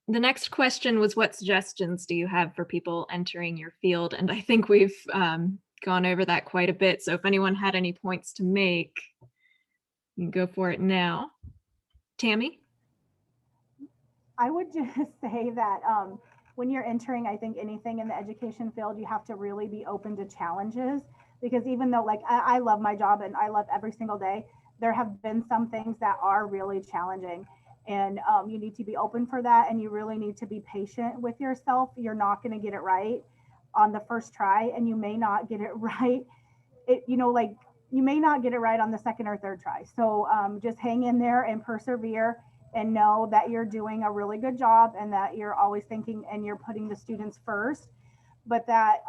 the next question was, what suggestions do you have for people entering your field? And I think we've gone over that quite a bit. So if anyone had any points to make, you can go for it now. Tami? I would just say that when you're entering, I think anything in the education field, you have to really be open to challenges, because even though like I love my job and I love every single day, there have been some things that are really challenging, and you need to be open for that, and you really need to be patient with yourself. You're not going to get it right on the first try, and you may not get it right. You may not get it right on the second or third try. So just hang in there and persevere, and know that you're doing a really good job, and that you're always thinking and you're putting the students first, but that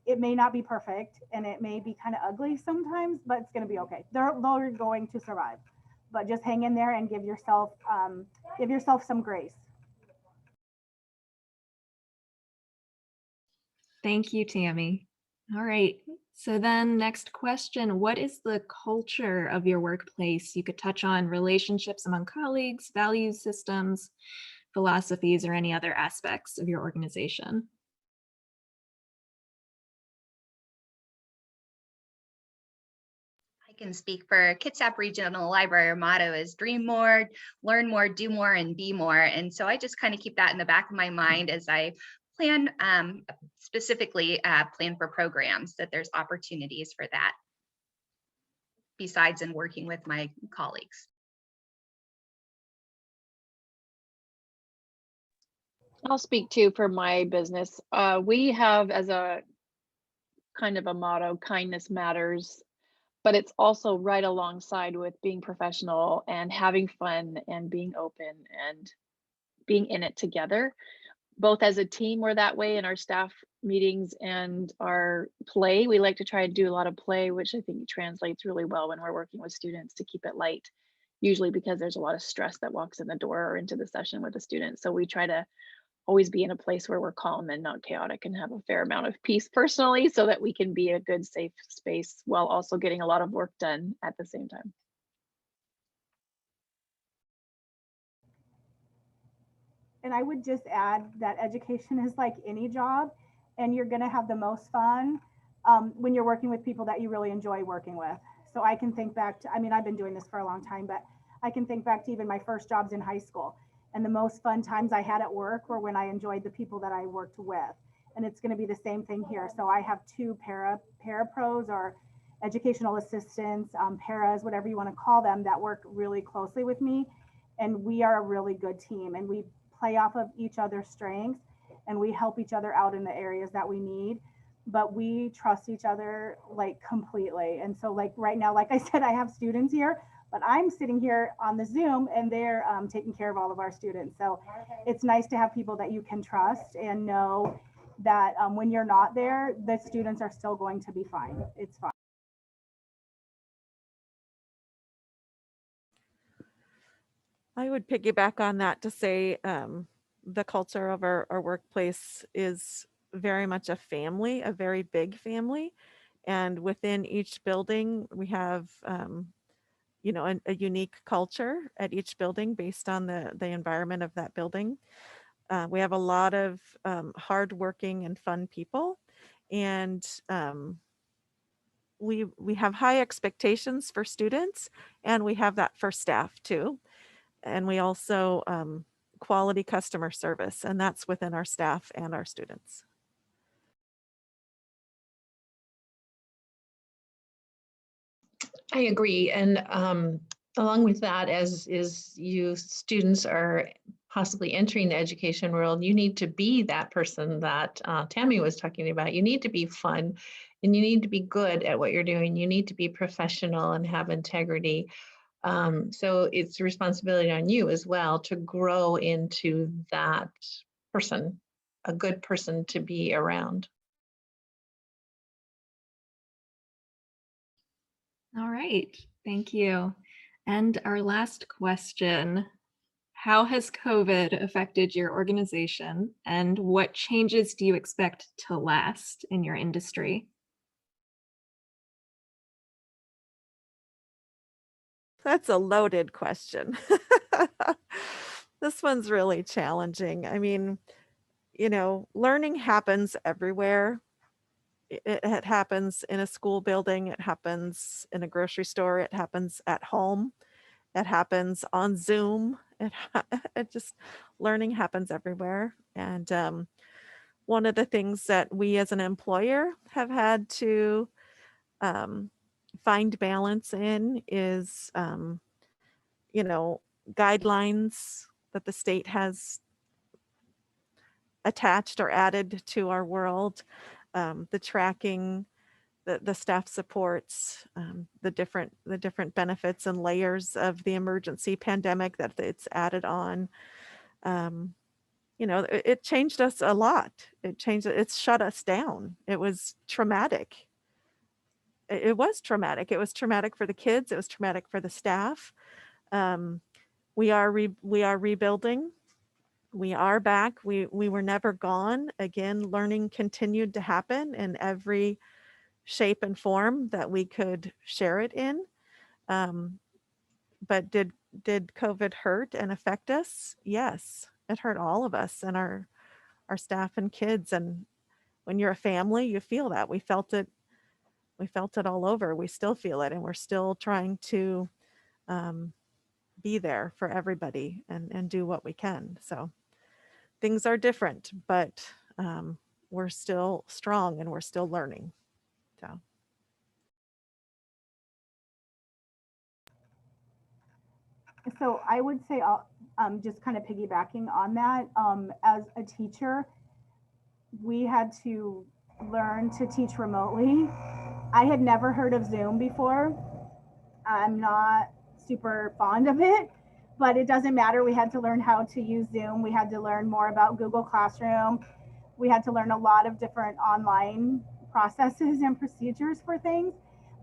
it may not be perfect and it may be kind of ugly sometimes, but it's going to be okay. They're going to survive, but just hang in there and give yourself some grace. Thank you, Tami. All right. So then next question, what is the culture of your workplace? You could touch on relationships among colleagues, values systems, philosophies, or any other aspects of your organization. I can speak for Kitsap Regional Library. Our motto is dream more, learn more, do more, and be more. And so I just kind of keep that in the back of my mind as I plan, specifically plan for programs, that there's opportunities for that. besides in working with my colleagues. I'll speak to for my business. We have as a kind of a motto, kindness matters, but it's also right alongside with being professional and having fun and being open and being in it together. Both as a team, we're that way in our staff meetings and our play. We like to try and do a lot of play, which I think translates really well when we're working with students to keep it light, usually because there's a lot of stress that walks in the door or into the session with the students. So we try to always be in a place where we're calm and not chaotic and have a fair amount of peace personally so that we can be a good, safe space while also getting a lot of work done at the same time. And I would just add that education is like any job, and you're going to have the most fun when you're working with people that you really enjoy working with. So I can think back to, I mean, I've been doing this for a long time, but I can think back to even my first jobs in high school. And the most fun times I had at work were when I enjoyed the people that I worked with. And it's going to be the same thing here. So I have two parapros or educational assistants, paras, whatever you want to call them, that work really closely with me. And we are a really good team, and we play off of each other's strengths, and we help each other out in the areas that we need, but we trust each other like completely. And so like right now, like I said, I have students here, but I'm sitting here on the Zoom and they're taking care of all of our students. So it's nice to have people that you can trust and know that when you're not there, the students are still going to be fine. It's fine. I would piggyback on that to say the culture of our workplace is very much a family, a very big family. And within each building, we have, you know, a unique culture at each building based on the environment of that building. We have a lot of hardworking and fun people. And we have high expectations for students, and we have that for staff too. And we also quality customer service, and that's within our staff and our students. I agree. And along with that, as you students are possibly entering the education world, you need to be that person that Tami was talking about. You need to be fun, and you need to be good at what you're doing. You need to be professional and have integrity. So it's a responsibility on you as well to grow into that person, a good person to be around. All right, thank you. And our last question, how has COVID affected your organization, and what changes do you expect to last in your industry? That's a loaded question. This one's really challenging. I mean, you know, learning happens everywhere. It happens in a school building, it happens in a grocery store, it happens at home, it happens on Zoom. It just, learning happens everywhere. And one of the things that we as an employer have had to find balance in is, you know, guidelines that the state has attached or added to our world, the tracking, the staff supports, the different benefits and layers of the emergency pandemic that it's added on. You know, it changed us a lot. It's shut us down. It was traumatic. It was traumatic. It was traumatic for the kids. It was traumatic for the staff. We are rebuilding. We are back. We were never gone. Again, learning continued to happen in every shape and form that we could share it in. But did COVID hurt and affect us? Yes, it hurt all of us and our staff and kids. And when you're a family, you feel that. We felt it. We felt it all over. We still feel it, and we're still trying to be there for everybody and do what we can. So things are different, but we're still strong and we're still learning. So. So I would say, just kind of piggybacking on that, as a teacher, we had to learn to teach remotely. I had never heard of Zoom before. I'm not super fond of it, but it doesn't matter. We had to learn how to use Zoom. We had to learn more about Google Classroom. We had to learn a lot of different online processes and procedures for things.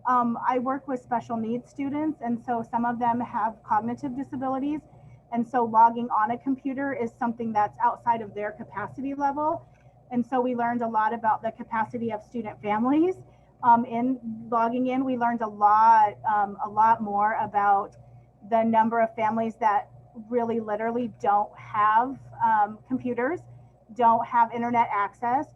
I work with special needs students, and so some of them have cognitive disabilities. And so logging on a computer is something that's outside of their capacity level. And so we learned a lot about the capacity of student families. In logging in, we learned a lot more about the number of families that really literally don't have computers, don't have internet access,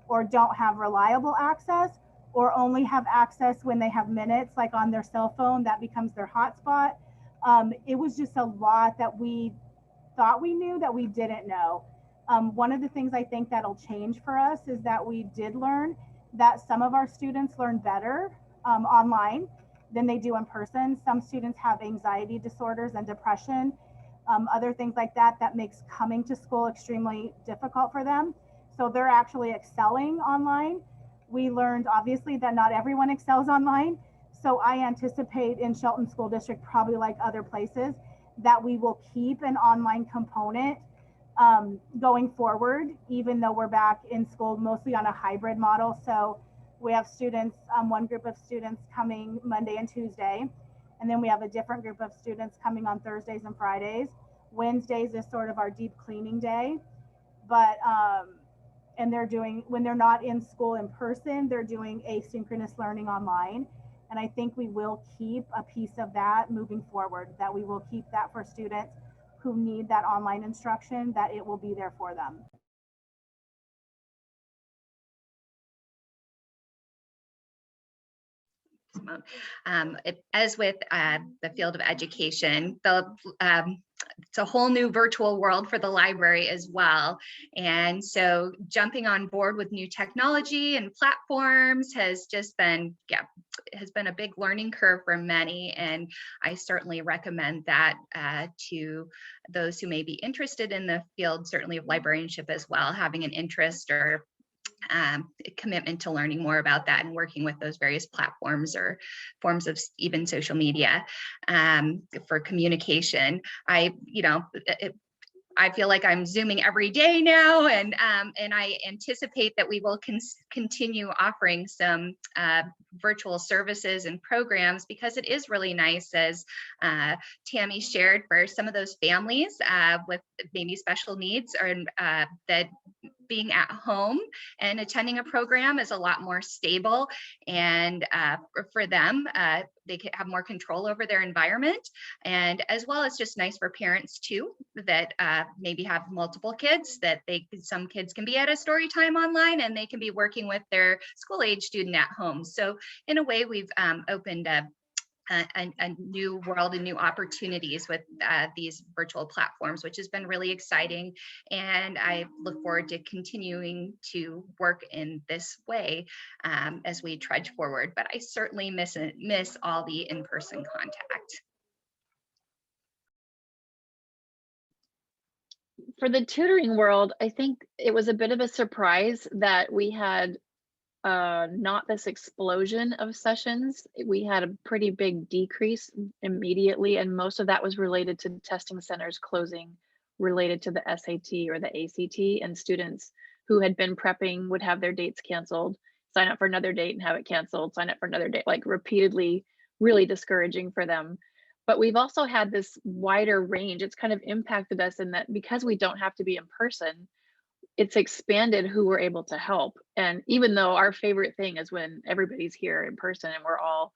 or don't have reliable access, or only have access when they have minutes, like on their cell phone, that becomes their hotspot. It was just a lot that we thought we knew that we didn't know. One of the things I think that'll change for us is that we did learn that some of our students learn better online than they do in person. Some students have anxiety disorders and depression, other things like that, that makes coming to school extremely difficult for them. So they're actually excelling online. We learned obviously that not everyone excels online. So I anticipate in Shelton School District, probably like other places, that we will keep an online component going forward, even though we're back in school mostly on a hybrid model. So we have students, one group of students coming Monday and Tuesday, and then we have a different group of students coming on Thursdays and Fridays. Wednesdays is sort of our deep cleaning day, but and they're doing, when they're not in school in person, they're doing asynchronous learning online. And I think we will keep a piece of that moving forward, that we will keep that for students who need that online instruction, that it will be there for them. As with the field of education, it's a whole new virtual world for the library as well. And so jumping on board with new technology and platforms has just been, has been a big learning curve for many. And I certainly recommend that to those who may be interested in the field, certainly of librarianship as well, having an interest or commitment to learning more about that and working with those various platforms or forms of even social media for communication. I feel like I'm Zooming every day now, and I anticipate that we will continue offering some virtual services and programs, because it is really nice, as Tami shared, for some of those families with maybe special needs, or that being at home and attending a program is a lot more stable, and for them, they can have more control over their environment. And as well, it's just nice for parents too, that maybe have multiple kids, that some kids can be at a story time online and they can be working with their school age student at home. So in a way, we've opened a new world and new opportunities with these virtual platforms, which has been really exciting. And I look forward to continuing to work in this way as we trudge forward. But I certainly miss all the in-person contact. For the tutoring world, I think it was a bit of a surprise that we had not this explosion of sessions. We had a pretty big decrease immediately, and most of that was related to testing centers closing, related to the SAT or the ACT, and students who had been prepping would have their dates canceled, sign up for another date and have it canceled, sign up for another date, like repeatedly, really discouraging for them. But we've also had this wider range. It's kind of impacted us in that because we don't have to be in person, it's expanded who we're able to help. And even though our favorite thing is when everybody's here in person and we're all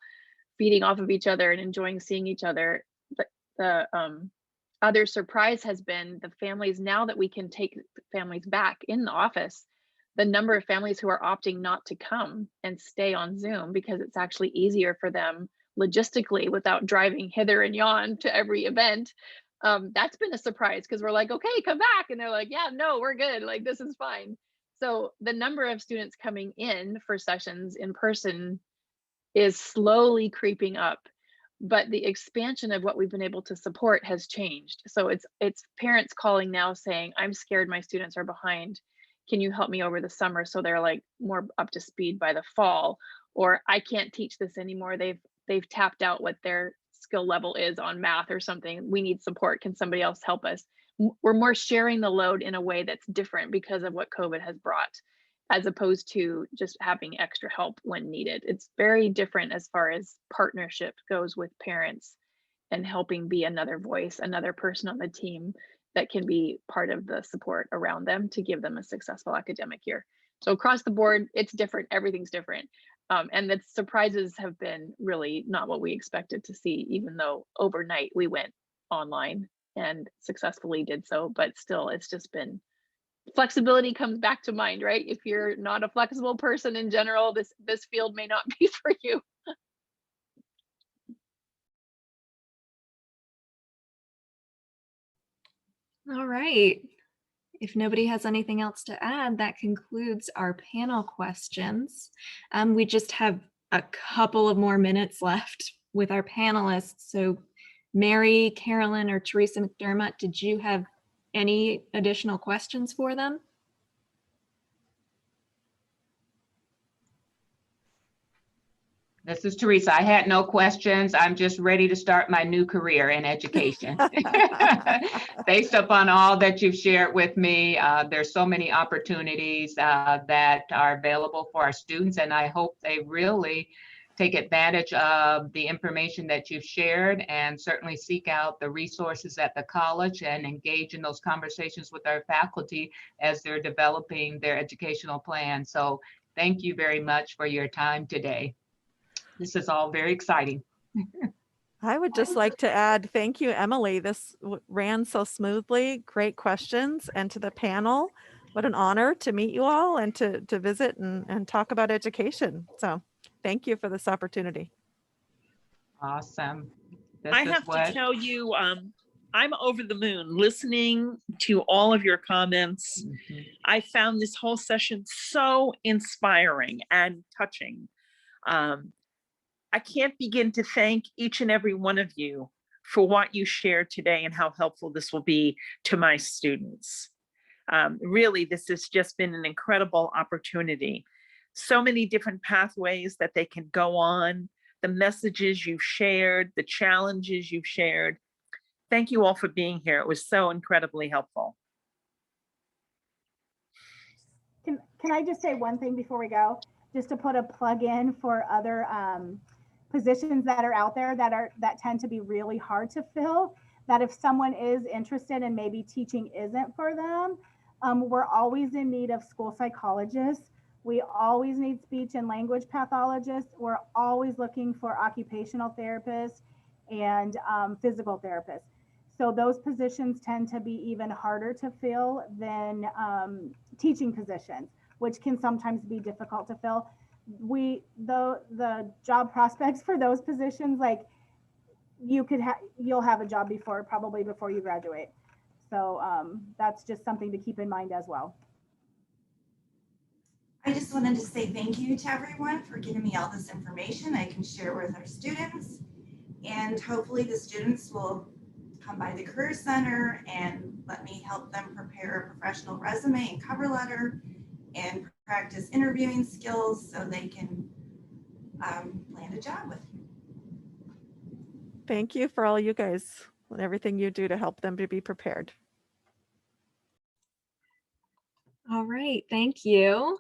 feeding off of each other and enjoying seeing each other, the other surprise has been the families, now that we can take families back in the office, the number of families who are opting not to come and stay on Zoom because it's actually easier for them logistically without driving hither and yon to every event. That's been a surprise, because we're like, okay, come back. And they're like, yeah, no, we're good. Like, this is fine. So the number of students coming in for sessions in person is slowly creeping up. but the expansion of what we've been able to support has changed. So it's parents calling now saying, I'm scared my students are behind. Can you help me over the summer so they're like more up to speed by the fall? Or I can't teach this anymore. They've tapped out what their skill level is on math or something. We need support. Can somebody else help us? We're more sharing the load in a way that's different because of what COVID has brought, as opposed to just having extra help when needed. It's very different as far as partnership goes with parents and helping be another voice, another person on the team that can be part of the support around them to give them a successful academic year. So across the board, it's different, everything's different. And the surprises have been really not what we expected to see, even though overnight we went online and successfully did so, but still it's just been, flexibility comes back to mind, right? If you're not a flexible person in general, this field may not be for you. All right. If nobody has anything else to add, that concludes our panel questions. We just have a couple of more minutes left with our panelists. So Mary, Carolyn, or Teresa McDermott, did you have any additional questions for them? This is Teresa. I had no questions. I'm just ready to start my new career in education. Based upon all that you've shared with me, there's so many opportunities that are available for our students, and I hope they really take advantage of the information that you've shared and certainly seek out the resources at the college and engage in those conversations with our faculty as they're developing their educational plan. So thank you very much for your time today. This is all very exciting. I would just like to add, thank you, Emily. This ran so smoothly. Great questions. And to the panel, what an honor to meet you all and to visit and talk about education. So thank you for this opportunity. Awesome. I have to tell you, I'm over the moon listening to all of your comments. I found this whole session so inspiring and touching. I can't begin to thank each and every one of you for what you shared today and how helpful this will be to my students. Really, this has just been an incredible opportunity. So many different pathways that they can go on, the messages you've shared, the challenges you've shared. Thank you all for being here. It was so incredibly helpful. Can I just say one thing before we go? Just to put a plug in for other positions that are out there that tend to be really hard to fill, that if someone is interested and maybe teaching isn't for them, we're always in need of school psychologists. We always need speech and language pathologists. We're always looking for occupational therapists and physical therapists. So those positions tend to be even harder to fill than teaching positions, which can sometimes be difficult to fill. The job prospects for those positions, like you'll have a job probably before you graduate. So that's just something to keep in mind as well. I just wanted to say thank you to everyone for giving me all this information I can share with our students, and hopefully the students will come by the Career Center and let me help them prepare a professional resume and cover letter and practice interviewing skills so they can land a job with you. Thank you for all you guys and everything you do to help them to be prepared. All right, thank you.